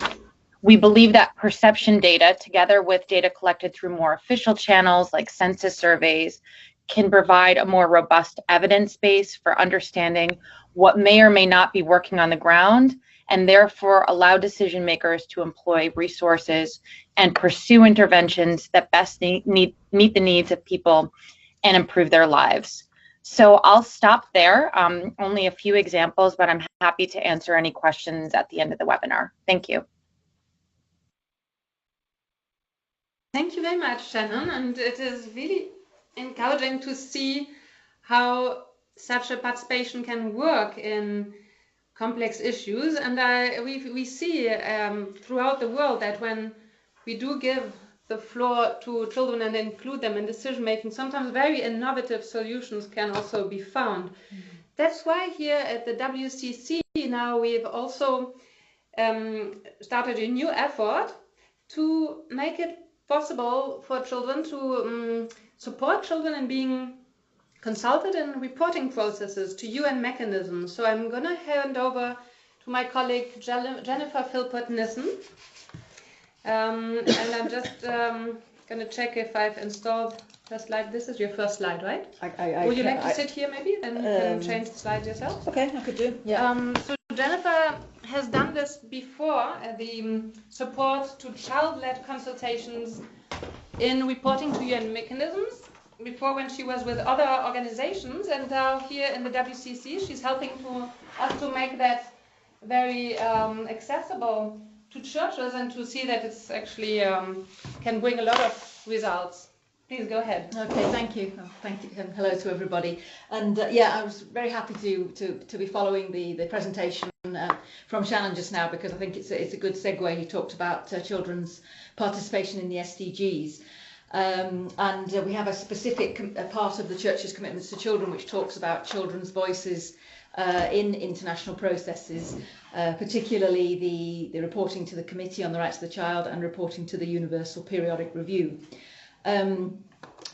We believe that perception data, together with data collected through more official channels like census surveys, can provide a more robust evidence base for understanding what may or may not be working on the ground, and therefore allow decision makers to employ resources and pursue interventions that best meet the needs of people and improve their lives. So I'll stop there. Only a few examples, but I'm happy to answer any questions at the end of the webinar. Thank you. Thank you very much, Shannon. And it is really encouraging to see how such a participation can work in complex issues. And we see throughout the world that when we do give the floor to children and include them in decision making, sometimes very innovative solutions can also be found. That's why here at the WCC now we've also started a new effort to make it possible for children to support children in being consulted in reporting processes to UN mechanisms. So I'm going to hand over to my colleague Jennifer Philpot-Nissen. And I'm just going to check if I've installed the slide. This is your first slide, right? Would you like to sit here maybe and can change the slides yourself? Okay, I could do. Yeah. So Jennifer has done this before, the support to child-led consultations in reporting to UN mechanisms, before when she was with other organizations, and now here in the WCC she's helping us to make that very accessible to churches and to see that it's actually can bring a lot of results. Please go ahead. Okay, thank you. Thank you, and hello to everybody. And yeah, I was very happy to be following the presentation from Shannon just now, because I think it's a good segue. He talked about children's participation in the SDGs. And we have a specific part of the Church's commitments to children which talks about children's voices in international processes, particularly the reporting to the Committee on the Rights of the Child and reporting to the Universal Periodic Review.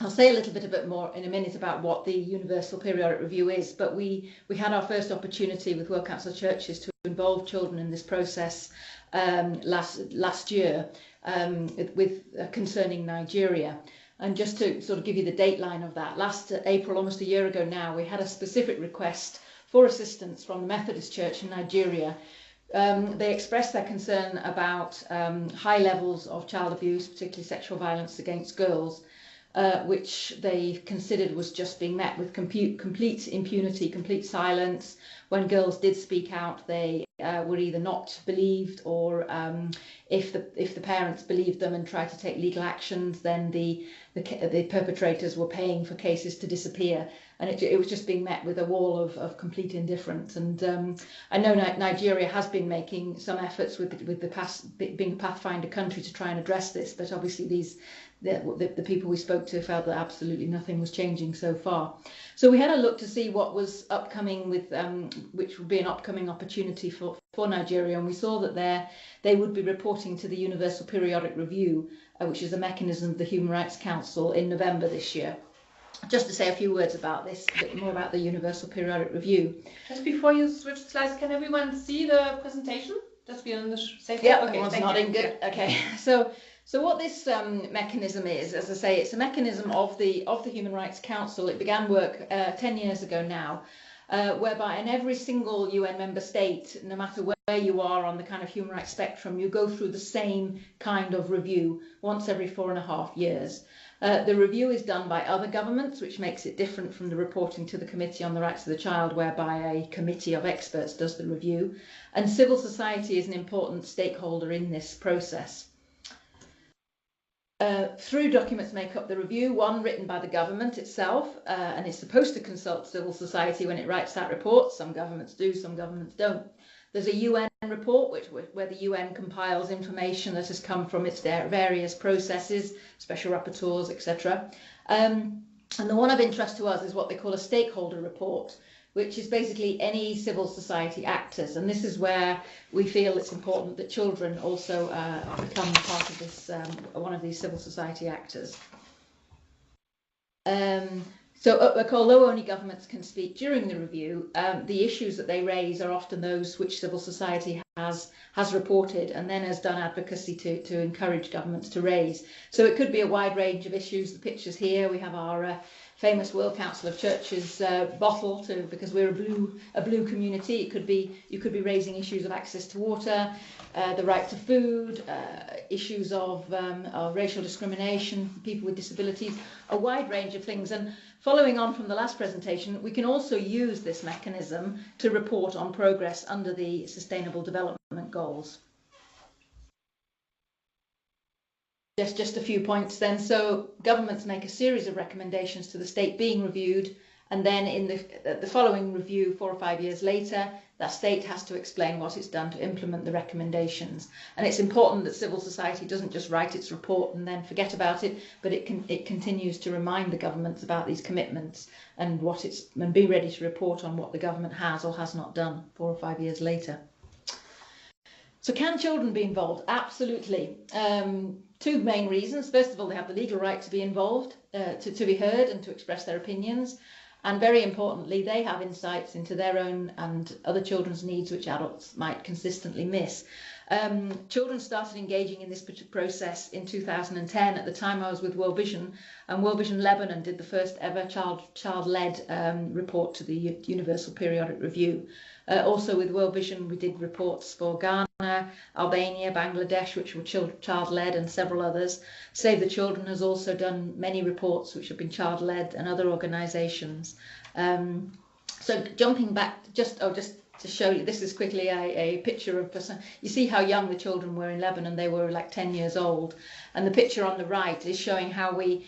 I'll say a bit more in a minute about what the Universal Periodic Review is, but we had our first opportunity with World Council of Churches to involve children in this process last year concerning Nigeria. And just to sort of give you the dateline of that, last April, almost a year ago now, we had a specific request for assistance from the Methodist Church in Nigeria. They expressed their concern about high levels of child abuse, particularly sexual violence against girls, which they considered was just being met with complete impunity, complete silence. When girls did speak out, they were either not believed, or if the parents believed them and tried to take legal actions, then the perpetrators were paying for cases to disappear. And it was just being met with a wall of complete indifference. And I know Nigeria has been making some efforts with being a pathfinder country to try and address this, but obviously the people we spoke to felt that absolutely nothing was changing so far. So we had a look to see what was upcoming with which would be an upcoming opportunity for Nigeria, and we saw that they would be reporting to the Universal Periodic Review, which is a mechanism of the Human Rights Council, in November this year. Just to say a few words about this, a bit more about the Universal Periodic Review. Just before you switch slides, can everyone see the presentation? Just be on the safe. Yeah, okay, everyone's nodding. Good. Yeah. Okay, so what this mechanism is, as I say, it's a mechanism of the Human Rights Council. It began work 10 years ago now, whereby in every single UN member state, no matter where you are on the kind of human rights spectrum, you go through the same kind of review once every 4.5 years. The review is done by other governments, which makes it different from the reporting to the Committee on the Rights of the Child, whereby a committee of experts does the review. And civil society is an important stakeholder in this process. Three documents make up the review, one written by the government itself, and it's supposed to consult civil society when it writes that report. Some governments do, some governments don't. There's a UN report where the UN compiles information that has come from its various processes, special rapporteurs, etc. And the one of interest to us is what they call a stakeholder report, which is basically any civil society actors. And this is where we feel it's important that children also become part of this, one of these civil society actors. So although only governments can speak during the review, the issues that they raise are often those which civil society has reported and then has done advocacy to encourage governments to raise. So it could be a wide range of issues. The pictures here, we have our famous World Council of Churches bottle, because we're a blue community. It could be, you could be raising issues of access to water, the right to food, issues of racial discrimination, people with disabilities, a wide range of things. And following on from the last presentation, we can also use this mechanism to report on progress under the Sustainable Development Goals. Just a few points then. So governments make a series of recommendations to the state being reviewed, and then in the following review 4 or 5 years later, that state has to explain what it's done to implement the recommendations. And it's important that civil society doesn't just write its report and then forget about it, but it continues to remind the governments about these commitments and and be ready to report on what the government has or has not done 4 or 5 years later. So can children be involved? Absolutely. Two main reasons. First of all, they have the legal right to be involved, to be heard and to express their opinions. And very importantly, they have insights into their own and other children's needs which adults might consistently miss. Children started engaging in this process in 2010. At the time I was with World Vision, and World Vision Lebanon did the first ever child-led report to the Universal Periodic Review. Also with World Vision we did reports for Ghana, Albania, Bangladesh, which were child-led, and several others. Save the Children has also done many reports which have been child-led, and other organisations. So jumping back, just to show you, this is quickly a picture of, you see how young the children were in Lebanon. They were like 10 years old, and the picture on the right is showing how we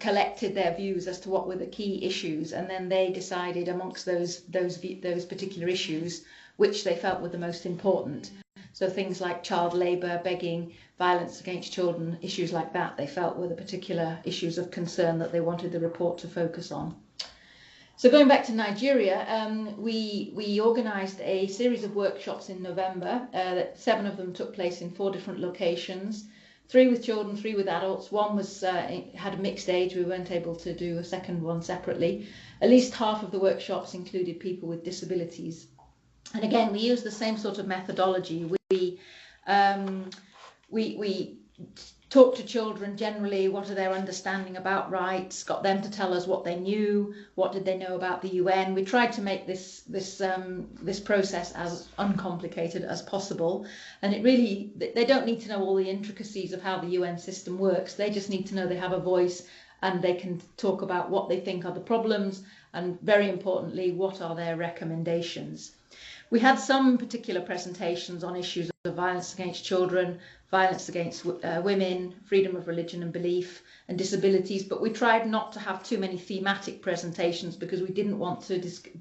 collected their views as to what were the key issues, and then they decided amongst those particular issues which they felt were the most important. So things like child labour, begging, violence against children, issues like that they felt were the particular issues of concern that they wanted the report to focus on. So going back to Nigeria, we organised a series of workshops in November. 7 of them took place in 4 different locations, 3 with children, 3 with adults. One was had a mixed age. We weren't able to do a second one separately. At least half of the workshops included people with disabilities. And again, we used the same sort of methodology. We talked to children generally, what are their understanding about rights, got them to tell us what they knew, what did they know about the UN. We tried to make this process as uncomplicated as possible. And it really, they don't need to know all the intricacies of how the UN system works. They just need to know they have a voice and they can talk about what they think are the problems and, very importantly, what are their recommendations. We had some particular presentations on issues of violence against children, violence against women, freedom of religion and belief, and disabilities, but we tried not to have too many thematic presentations because we didn't want to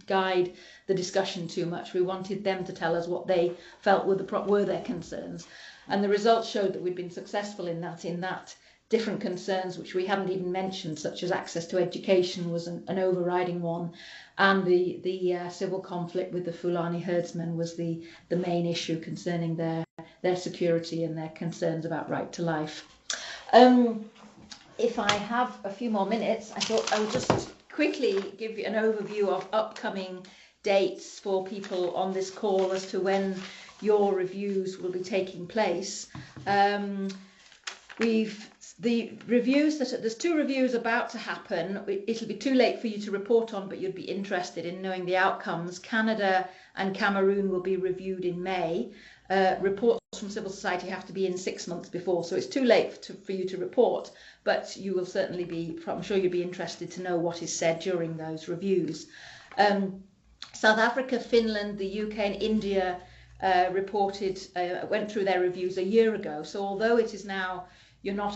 guide the discussion too much. We wanted them to tell us what they felt were their concerns. And the results showed that we'd been successful in that different concerns which we hadn't even mentioned, such as access to education was an overriding one, and the civil conflict with the Fulani herdsmen was the main issue concerning their security and their concerns about right to life. If I have a few more minutes, I thought I would just quickly give you an overview of upcoming dates for people on this call as to when your reviews will be taking place. The reviews there's 2 reviews about to happen. It'll be too late for you to report on, but you'd be interested in knowing the outcomes. Canada and Cameroon will be reviewed in May. Reports from civil society have to be in 6 months before, so it's too late for you to report, but you will certainly be, I'm sure you'll be interested to know what is said during those reviews. South Africa, Finland, the UK and India went through their reviews a year ago, so although it is now you're not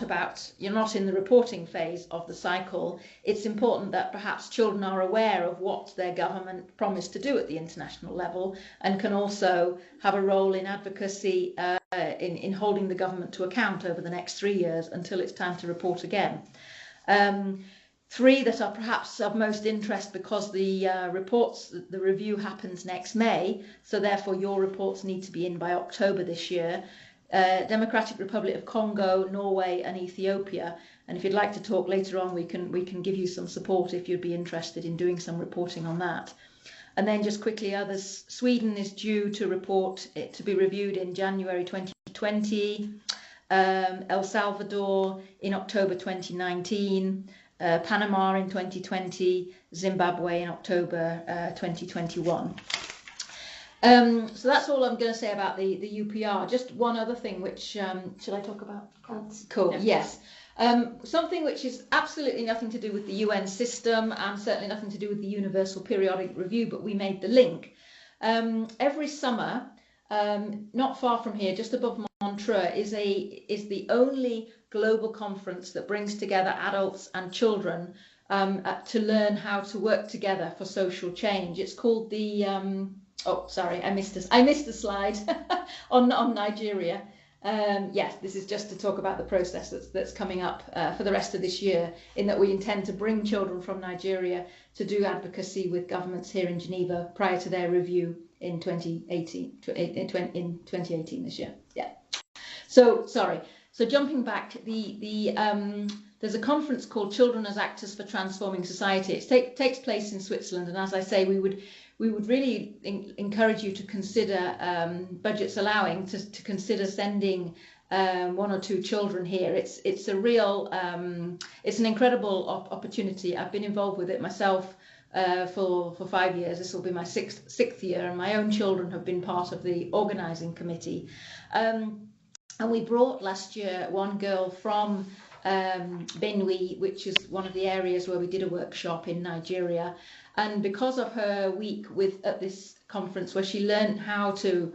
in the reporting phase of the cycle, it's important that perhaps children are aware of what their government promised to do at the international level and can also have a role in advocacy in holding the government to account over the next 3 years until it's time to report again. 3 that are perhaps of most interest because the review happens next May, so therefore your reports need to be in by October this year. Democratic Republic of Congo, Norway and Ethiopia, and if you'd like to talk later on, we can give you some support if you'd be interested in doing some reporting on that. And then just quickly, others. Sweden is due to report it to be reviewed in January 2020, El Salvador in October 2019, Panama in 2020, Zimbabwe in October 2021. So that's all I'm going to say about the UPR. Just one other thing which, should I talk about? Cool, yeah. Yes. Something which is absolutely nothing to do with the UN system and certainly nothing to do with the Universal Periodic Review, but we made the link. Every summer, not far from here, just above Montreux, is the only global conference that brings together adults and children to learn how to work together for social change. It's called the oh, sorry, I missed a slide on Nigeria. Yes, this is just to talk about the process that's coming up for the rest of this year, in that we intend to bring children from Nigeria to do advocacy with governments here in Geneva prior to their review in 2018 this year. Yeah. So sorry. So jumping back, there's a conference called Children as Actors for Transforming Society. It takes place in Switzerland, and as I say, we would really encourage you to consider, budgets allowing, to consider sending 1 or 2 children here. It's a real, it's an incredible opportunity. I've been involved with it myself for 5 years. This will be my sixth year, and my own children have been part of the organising committee. And we brought last year 1 girl from Benue, which is one of the areas where we did a workshop in Nigeria. And because of her week at this conference, where she learned how to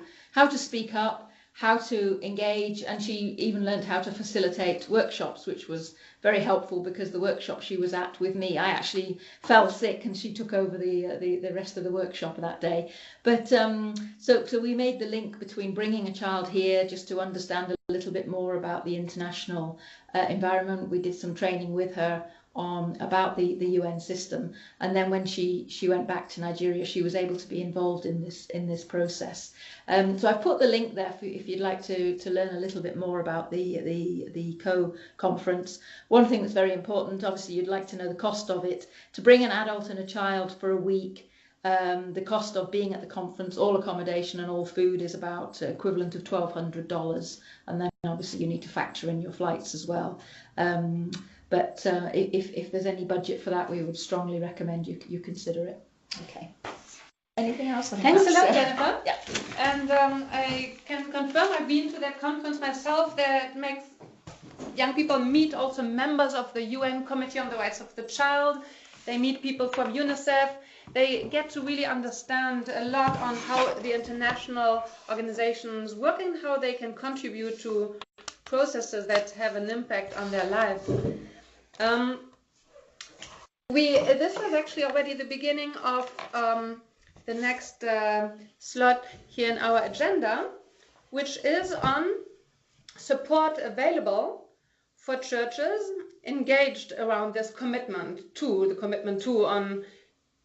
speak up, how to engage, and she even learned how to facilitate workshops, which was very helpful because the workshop she was at with me, I actually fell sick and she took over the rest of the workshop that day. But so we made the link between bringing a child here just to understand a little bit more about the international environment. We did some training with her about the UN system. And then when she went back to Nigeria, she was able to be involved in this process. So I've put the link there if you'd like to learn a little bit more about the co-conference. One thing that's very important, obviously you'd like to know the cost of it. To bring an adult and a child for a week, the cost of being at the conference, all accommodation and all food, is about equivalent of $1,200, and then obviously you need to factor in your flights as well. But if there's any budget for that, we would strongly recommend you consider it. Okay. Anything else? Thanks a lot, Jennifer. Yeah. And I can confirm I've been to that conference myself. That makes young people meet also members of the UN Committee on the Rights of the Child. They meet people from UNICEF. They get to really understand a lot on how the international organizations work and how they can contribute to processes that have an impact on their lives. This was actually already the beginning of the next slot here in our agenda, which is on support available for churches engaged around this commitment to on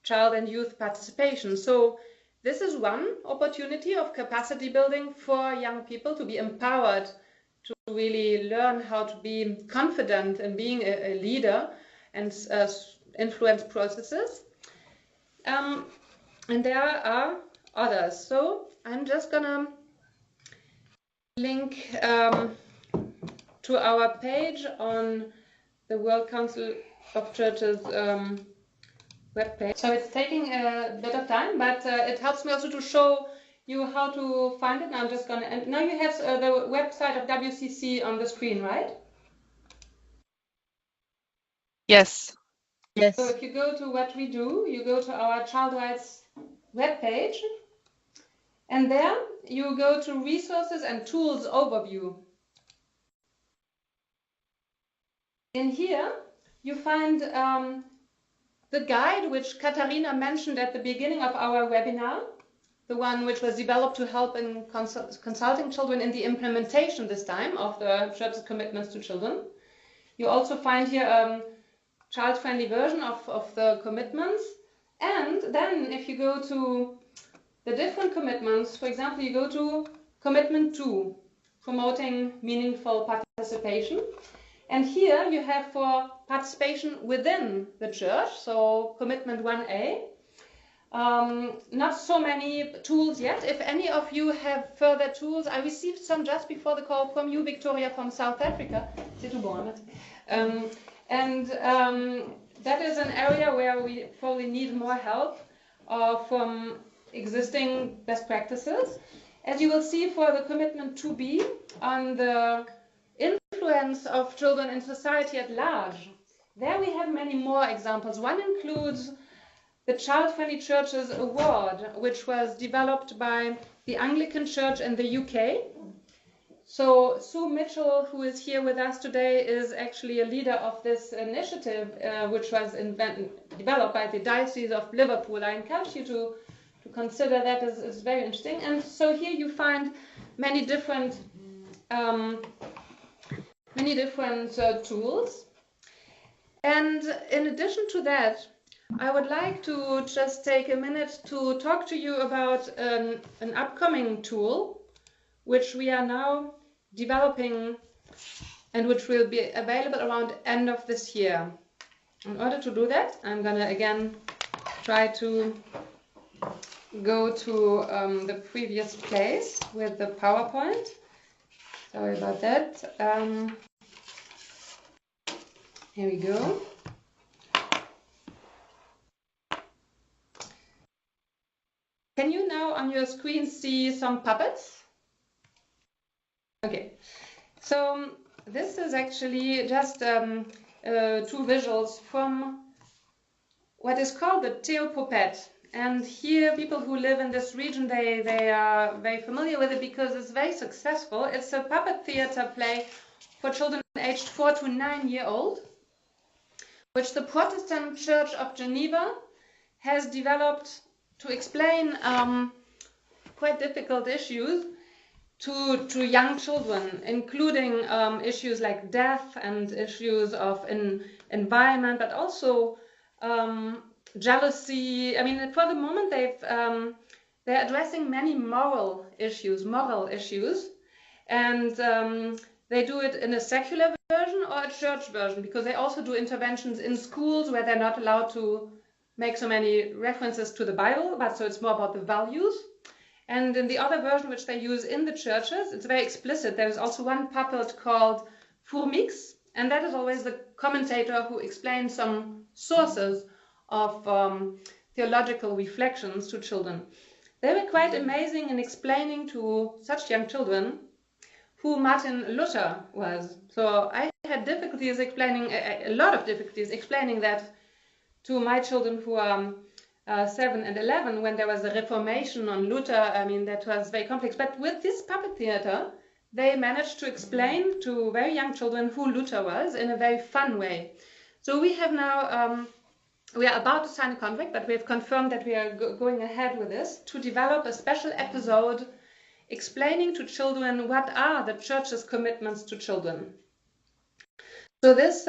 child and youth participation. So this is one opportunity of capacity building for young people to be empowered to really learn how to be confident in being a leader and influence processes. And there are others. So I'm just gonna link to our page on the World Council of Churches webpage. So it's taking a bit of time, but it helps me also to show you how to find it. Now I'm just gonna, and now you have the website of WCC on the screen, right? Yes. Yes. So if you go to what we do, you go to our child rights webpage, and there you go to resources and tools overview. In here you find the guide which Caterina mentioned at the beginning of our webinar, the one which was developed to help in consulting children in the implementation this time of the Church's commitments to children. You also find here a child-friendly version of the commitments. And then if you go to the different commitments, for example, you go to commitment 2, promoting meaningful participation. And here you have for participation within the church, so commitment 1A. Not so many tools yet. If any of you have further tools, I received some just before the call from you, Victoria, from South Africa. That is an area where we probably need more help from existing best practices. As you will see for the commitment 2B on the influence of children in society at large, there we have many more examples. One includes the Child Friendly Churches Award, which was developed by the Anglican Church in the UK. So Sue Mitchell, who is here with us today, is actually a leader of this initiative, which was developed by the Diocese of Liverpool. I encourage you to consider that as very interesting. And so here you find many different tools. And in addition to that, I would like to just take a minute to talk to you about an upcoming tool which we are now developing and which will be available around end of this year. In order to do that, I'm going to again try to go to the previous place with the PowerPoint. Sorry about that. Here we go. Can you now on your screen see some puppets? Okay, so this is actually just 2 visuals from what is called the Theopopet. And here people who live in this region, they are very familiar with it because it's very successful. It's a puppet theater play for children aged 4 to 9 years old, which the Protestant Church of Geneva has developed to explain quite difficult issues to young children, including issues like death and issues of environment, but also jealousy. I mean, for the moment, they're addressing many moral issues, and they do it in a secular version or a church version, because they also do interventions in schools where they're not allowed to make so many references to the Bible, but so it's more about the values. And in the other version, which they use in the churches, it's very explicit. There's also one puppet called Fourmix, and that is always the commentator who explains some sources of theological reflections to children. They were quite amazing in explaining to such young children who Martin Luther was. So I had difficulties explaining, a lot of difficulties explaining that to my children who are 7 and 11, when there was a reformation on Luther. I mean, that was very complex. But with this puppet theater, they managed to explain to very young children who Luther was in a very fun way. So we have now, we are about to sign a contract, but we have confirmed that we are going ahead with this to develop a special episode explaining to children what are the church's commitments to children. So this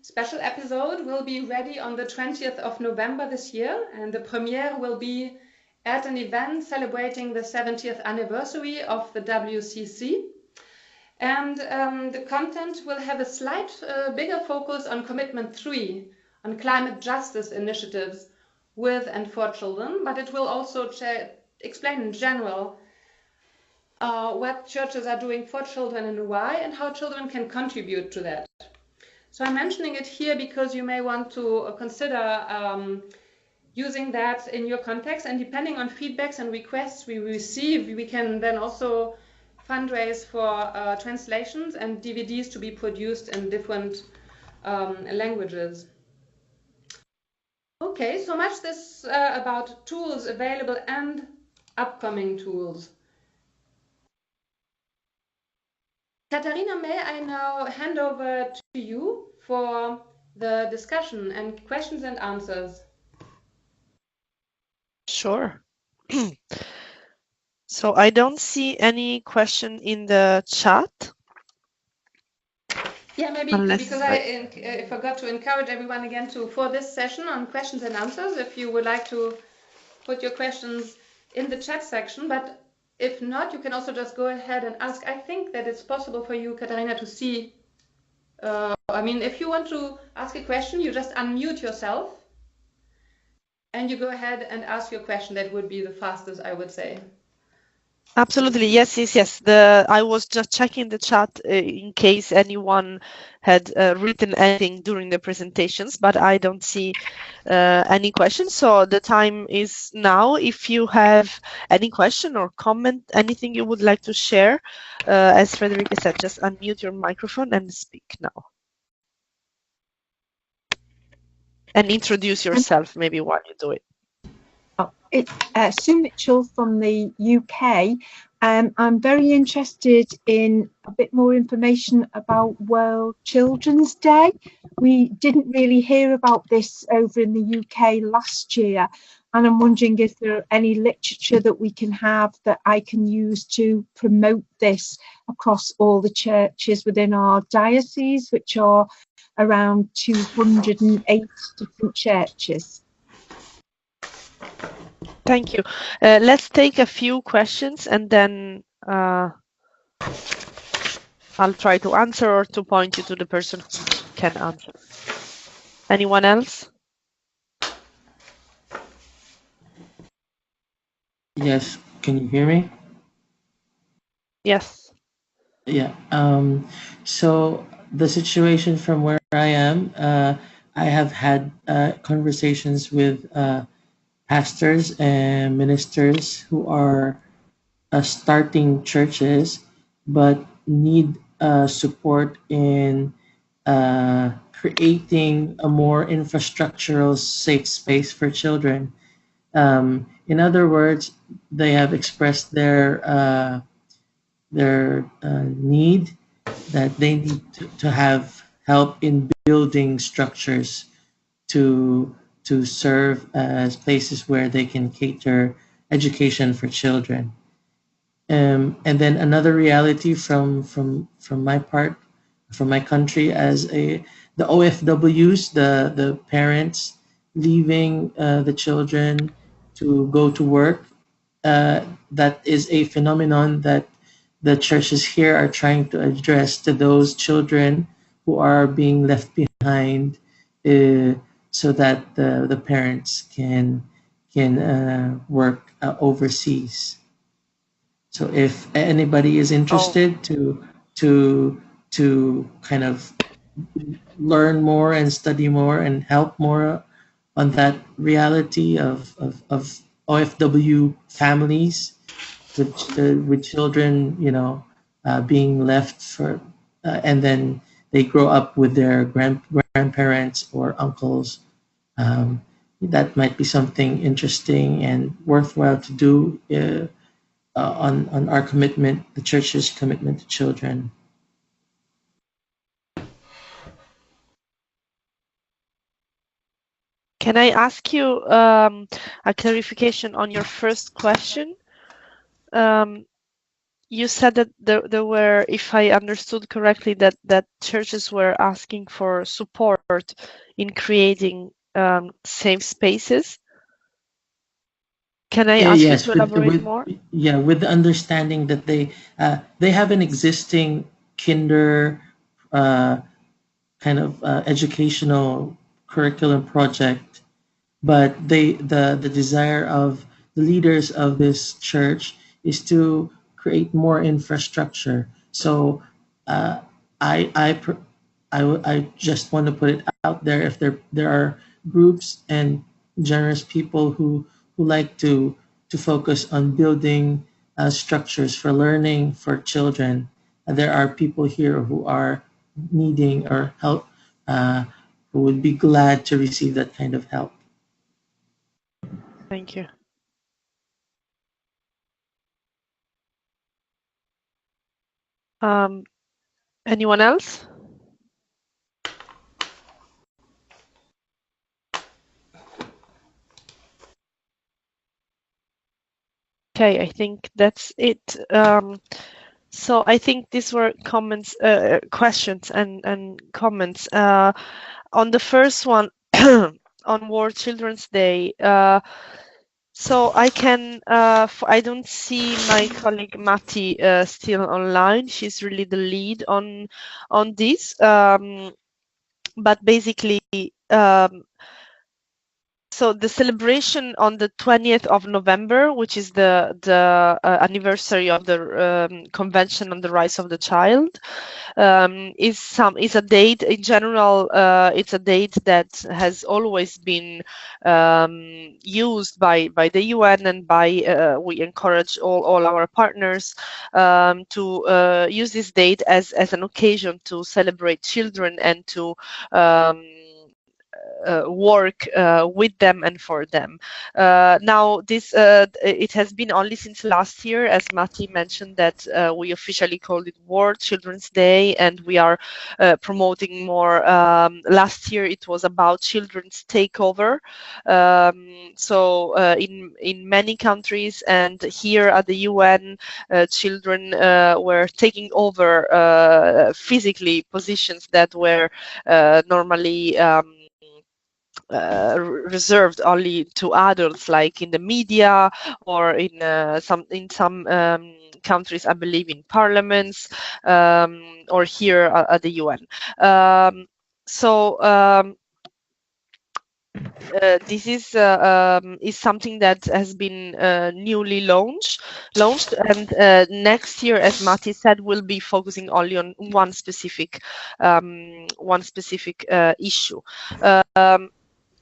special episode will be ready on the 20th of November this year, and the premiere will be at an event celebrating the 70th anniversary of the WCC. And the content will have a slight bigger focus on Commitment 3, on climate justice initiatives with and for children, but it will also explain in general what churches are doing for children and why, and how children can contribute to that. So I'm mentioning it here because you may want to consider using that in your context, and depending on feedbacks and requests we receive, we can then also fundraise for translations and DVDs to be produced in different languages. Okay, so much this about tools available and upcoming tools. Caterina, may I now hand over to you for the discussion and questions and answers? Sure. So I don't see any question in the chat. Yeah, maybe because I forgot to encourage everyone again for this session on questions and answers, if you would like to put your questions in the chat section, but if not, you can also just go ahead and ask. I think that it's possible for you, Caterina, to see. I mean, if you want to ask a question, you just unmute yourself and you go ahead and ask your question. That would be the fastest, I would say. Absolutely, yes. I was just checking the chat in case anyone had written anything during the presentations, but I don't see any questions. So the time is now. If you have any question or comment, anything you would like to share, as Frederique said, just unmute your microphone and speak now. And introduce yourself maybe while you do it. It's Sue Mitchell from the UK. I'm very interested in a bit more information about World Children's Day. We didn't really hear about this over in the UK last year, and I'm wondering if there are any literature that we can have that I can use to promote this across all the churches within our diocese, which are around 208 different churches. Thank you. Let's take a few questions and then I'll try to answer or to point you to the person who can answer. Anyone else? Yes, can you hear me? Yes. Yeah. So the situation from where I am, I have had conversations with pastors and ministers who are starting churches but need support in creating a more infrastructural safe space for children. In other words, they have expressed their need that they need to have help in building structures to serve as places where they can cater education for children. And then another reality from my part, from my country, as the OFWs, the parents leaving the children to go to work. That is a phenomenon that the churches here are trying to address to those children who are being left behind, so that the parents can work overseas. So if anybody is interested to kind of learn more and study more and help more on that reality of OFW families with children, being left for, and then they grow up with their grandparents or uncles. That might be something interesting and worthwhile to do on our commitment, the church's commitment to children. Can I ask you a clarification on your first question? You said that there were, if I understood correctly, that churches were asking for support in creating safe spaces. Can I ask you to elaborate more? Yeah, with the understanding that they have an existing kinder kind of educational curriculum project, but the desire of the leaders of this church is to create more infrastructure. So I just want to put it out there, if there are groups and generous people who like to focus on building structures for learning for children, there are people here who are needing or help, who would be glad to receive that kind of help. Thank you. Anyone else? Okay, I think that's it. So I think these were comments, questions and comments. On the first one, on World Children's Day, so I can, I don't see my colleague Matti still online. She's really the lead on this. But basically, so the celebration on the 20th of November, which is the anniversary of the Convention on the Rights of the Child, is a date. In general, it's a date that has always been used by the UN, and by we encourage all our partners to use this date as an occasion to celebrate children and to work with them and for them. Now, this it has been only since last year, as Matti mentioned, that we officially called it World Children's Day, and we are promoting more. Last year it was about children's takeover. So in many countries and here at the UN, children were taking over physically positions that were normally reserved only to adults, like in the media or in some countries, I believe, in parliaments, or here at the UN. This is something that has been newly launched, and next year, as Matti said, we'll be focusing only on one specific issue.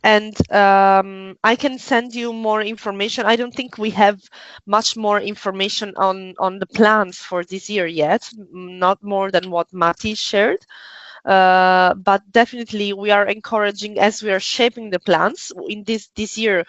And I can send you more information. I don't think we have much more information on the plans for this year yet, not more than what Matti shared. But definitely we are encouraging, as we are shaping the plans in this year,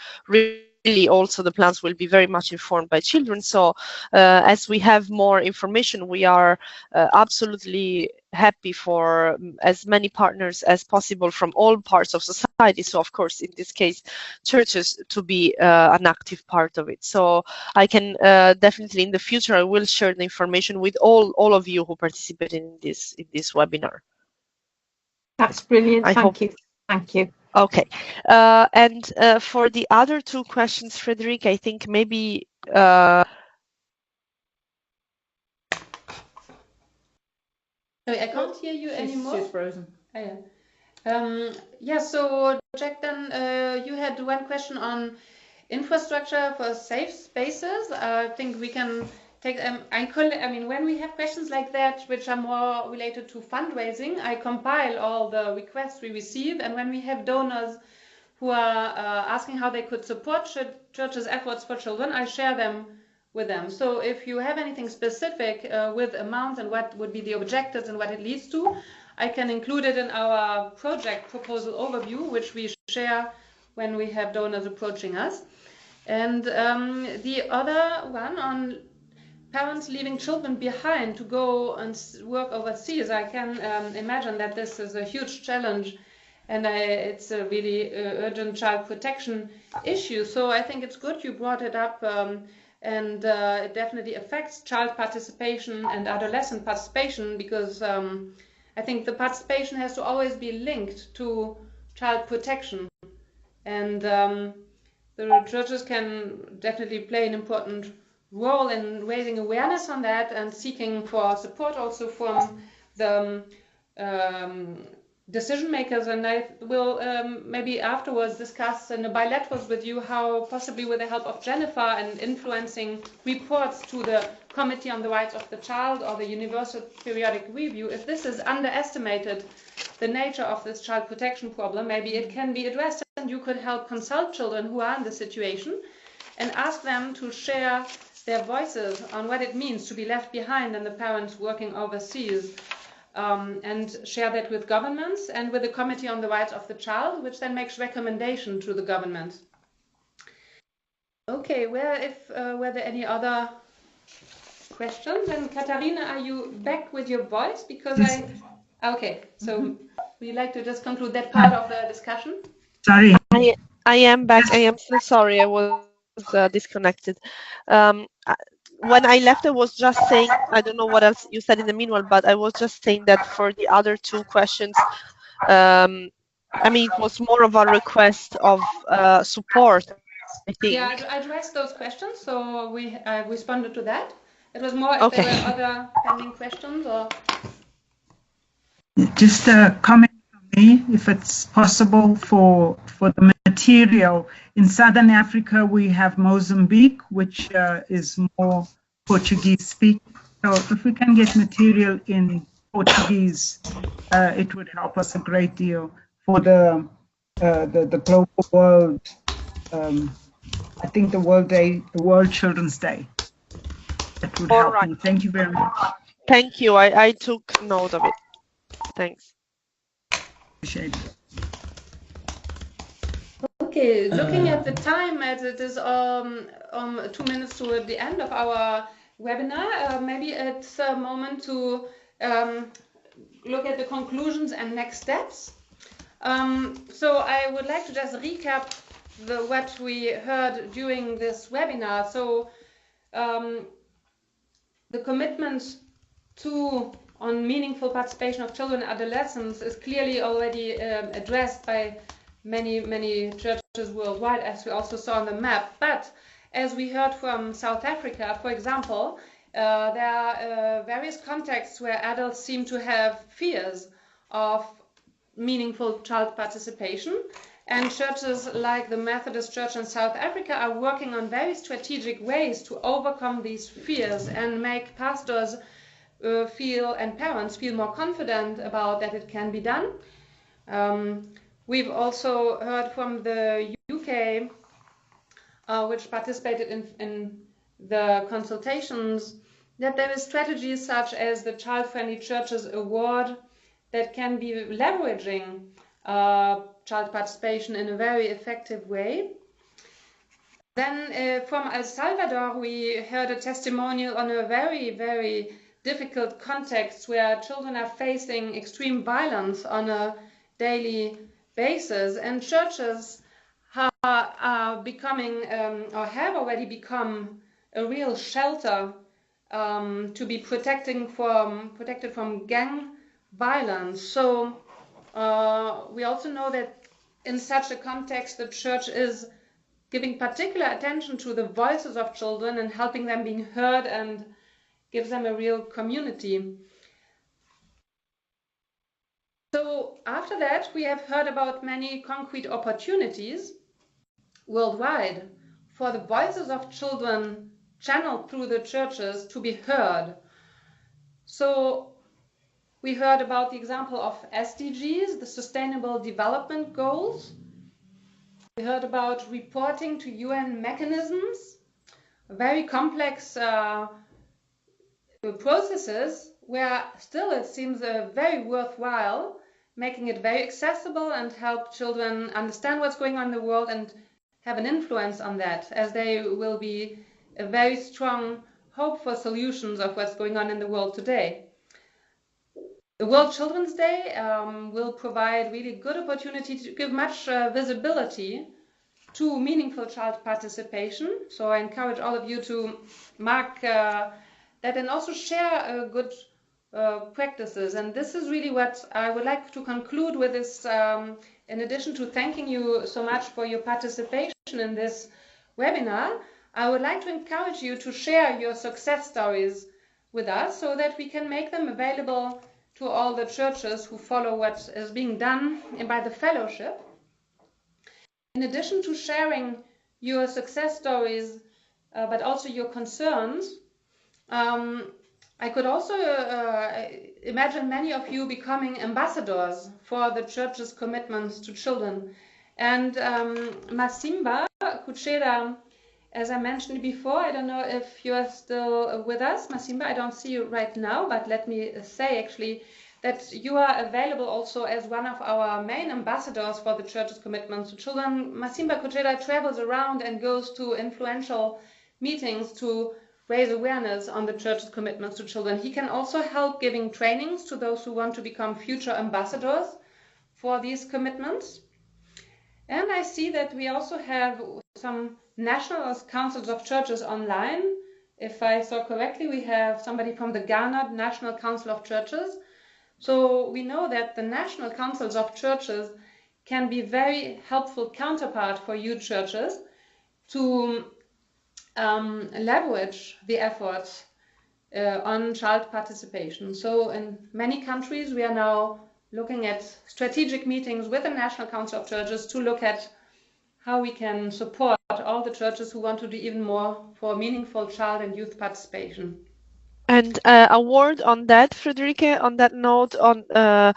really also the plans will be very much informed by children. So as we have more information, we are absolutely happy for as many partners as possible from all parts of society. So of course, in this case, churches to be an active part of it. So I can definitely in the future, I will share the information with all of you who participate in this webinar. That's brilliant. Thank you. Thank you. Okay. And for the other two questions, Frederique, I think maybe Sorry, I can't hear you anymore. She's frozen. Oh, yeah. Yeah, so Jack, then you had one question on infrastructure for safe spaces. I think we can take I mean, when we have questions like that, which are more related to fundraising, I compile all the requests we receive, and when we have donors who are asking how they could support churches' efforts for children, I share them with them. So if you have anything specific with amounts and what would be the objectives and what it leads to, I can include it in our project proposal overview, which we share when we have donors approaching us. And the other one on parents leaving children behind to go and work overseas, I can imagine that this is a huge challenge, and it's a really urgent child protection issue. So I think it's good you brought it up, and it definitely affects child participation and adolescent participation, because I think the participation has to always be linked to child protection, and the churches can definitely play an important role in raising awareness on that and seeking for support also from the decision makers. And I will maybe afterwards discuss in the bilaterals with you how possibly with the help of Jennifer and influencing reports to the Committee on the Rights of the Child or the Universal Periodic Review, if this is underestimated, the nature of this child protection problem, maybe it can be addressed, and you could help consult children who are in this situation and ask them to share their voices on what it means to be left behind and the parents working overseas, and share that with governments and with the Committee on the Rights of the Child, which then makes recommendation to the government. Okay, were there any other questions? And Caterina, are you back with your voice? Because okay, so would you like to just conclude that part of the discussion? Sorry. I am back. I am so sorry. I was disconnected. When I left, I was just saying, I don't know what else you said in the meanwhile, but I was just saying that for the other two questions, I mean, it was more of a request of support, I think. Yeah, I addressed those questions, so I responded to that. It was more if there were other pending questions or... Just a comment from me, if it's possible, for the material. In Southern Africa, we have Mozambique, which is more Portuguese speaking. So if we can get material in Portuguese, it would help us a great deal for the global world. I think the World Children's Day. That would help me. Thank you very much. Thank you. I took note of it. Thanks. Appreciate it. Okay, looking at the time, as it is 2 minutes toward the end of our webinar, maybe it's a moment to look at the conclusions and next steps. So I would like to just recap what we heard during this webinar. So the commitment on meaningful participation of children and adolescents is clearly already addressed by many churches worldwide, as we also saw on the map. But as we heard from South Africa, for example, there are various contexts where adults seem to have fears of meaningful child participation. And churches like the Methodist Church in South Africa are working on very strategic ways to overcome these fears and make pastors and parents feel more confident about that it can be done. We've also heard from the UK, which participated in the consultations, that there is strategies such as the Child Friendly Churches Award that can be leveraging child participation in a very effective way. Then from El Salvador, we heard a testimonial on a very, very difficult context where children are facing extreme violence on a daily basis, and churches are becoming or have already become a real shelter to be protected from gang violence. So we also know that in such a context, the church is giving particular attention to the voices of children and helping them being heard and gives them a real community. So after that, we have heard about many concrete opportunities worldwide for the voices of children channeled through the churches to be heard. So we heard about the example of SDGs, the Sustainable Development Goals. We heard about reporting to UN mechanisms, very complex processes where still it seems very worthwhile, making it very accessible and help children understand what's going on in the world and have an influence on that, as they will be a very strong hope for solutions of what's going on in the world today. The World Children's Day will provide really good opportunity to give much visibility to meaningful child participation. So I encourage all of you to mark that and also share good practices. And this is really what I would like to conclude with this, in addition to thanking you so much for your participation in this webinar, I would like to encourage you to share your success stories with us so that we can make them available to all the churches who follow what is being done by the fellowship. In addition to sharing your success stories, but also your concerns, I could also imagine many of you becoming ambassadors for the church's commitments to children. And Masimba Kuchera, as I mentioned before, I don't know if you are still with us. Masimba, I don't see you right now, but let me say actually that you are available also as one of our main ambassadors for the church's commitments to children. Masimba Kuchera travels around and goes to influential meetings to raise awareness on the church's commitments to children. He can also help giving trainings to those who want to become future ambassadors for these commitments. And I see that we also have some national councils of churches online. If I saw correctly, we have somebody from the Ghana National Council of Churches. So we know that the national councils of churches can be very helpful counterpart for you churches to leverage the efforts on child participation. So in many countries, we are now looking at strategic meetings with the National Council of Churches to look at how we can support all the churches who want to do even more for meaningful child and youth participation. And a word on that, Frederique, on that note, on the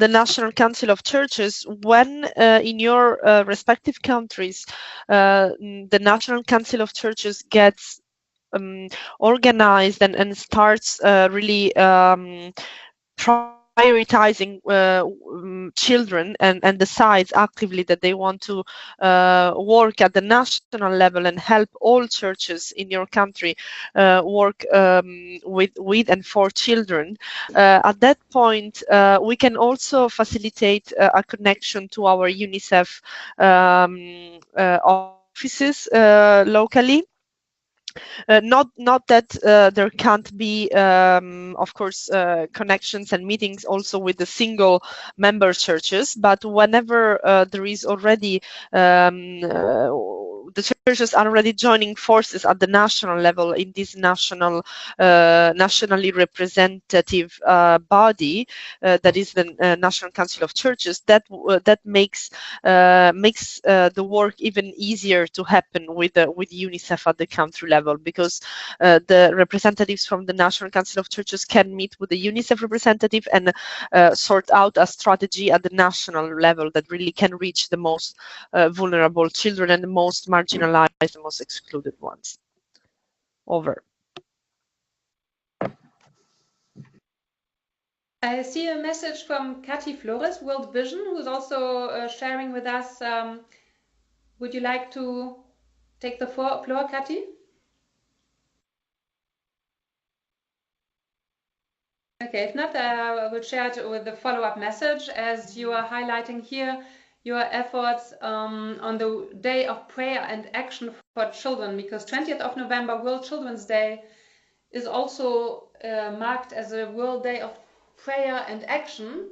National Council of Churches, when in your respective countries the National Council of Churches gets organized and starts really prioritizing children and decides actively that they want to work at the national level and help all churches in your country work with and for children, at that point we can also facilitate a connection to our UNICEF offices locally. Not that there can't be, of course, connections and meetings also with the single member churches, but whenever there is already the churches are already joining forces at the national level in this nationally representative body that is the National Council of Churches. That makes the work even easier to happen with UNICEF at the country level, because the representatives from the National Council of Churches can meet with the UNICEF representative and sort out a strategy at the national level that really can reach the most vulnerable children and the most marginalized, the most excluded ones. Over. I see a message from Katy Flores, World Vision, who's also sharing with us. Would you like to take the floor, Cathy? Okay, if not, I will share it with the follow-up message as you are highlighting here your efforts on the Day of Prayer and Action for Children, because 20th of November, World Children's Day, is also marked as a World Day of Prayer and Action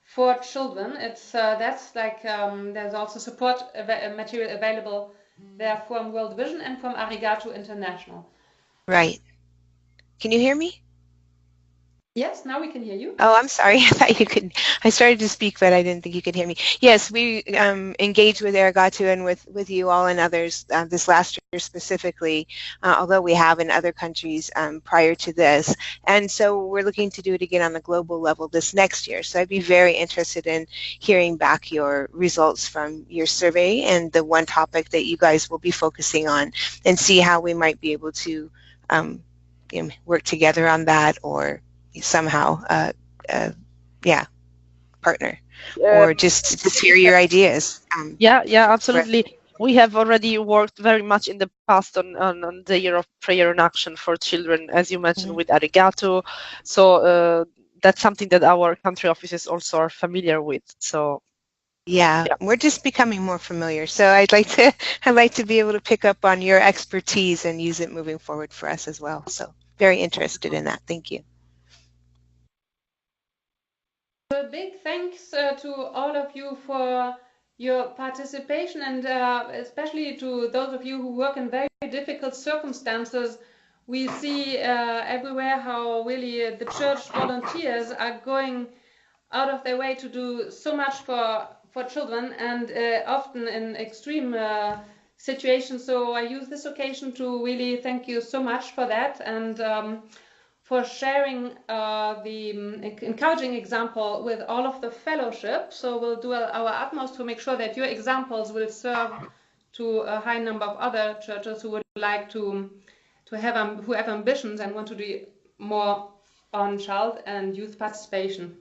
for children. It's that's like there's also support material available there from World Vision and from Arigato International. Right. Can you hear me? Yes, now we can hear you. Oh, I'm sorry. I thought you could. I started to speak, but I didn't think you could hear me. Yes, we engaged with Arigato and with you all and others this last year specifically, although we have in other countries prior to this. And so we're looking to do it again on the global level this next year. So I'd be very interested in hearing back your results from your survey and the one topic that you guys will be focusing on, and see how we might be able to work together on that, or somehow partner, or just hear your ideas. Yeah, absolutely. We have already worked very much in the past on the Year of Prayer and Action for Children, as you mentioned, with Arigato. So that's something that our country offices also are familiar with. So yeah, we're just becoming more familiar. So I'd like to be able to pick up on your expertise and use it moving forward for us as well. So very interested in that. Thank you. A big thanks to all of you for your participation, and especially to those of you who work in very difficult circumstances. We see everywhere how really the church volunteers are going out of their way to do so much for children, and often in extreme situations. So I use this occasion to really thank you so much for that, and for sharing the encouraging example with all of the fellowship. So we'll do our utmost to make sure that your examples will serve to a high number of other churches who would like to have ambitions and want to do more on child and youth participation.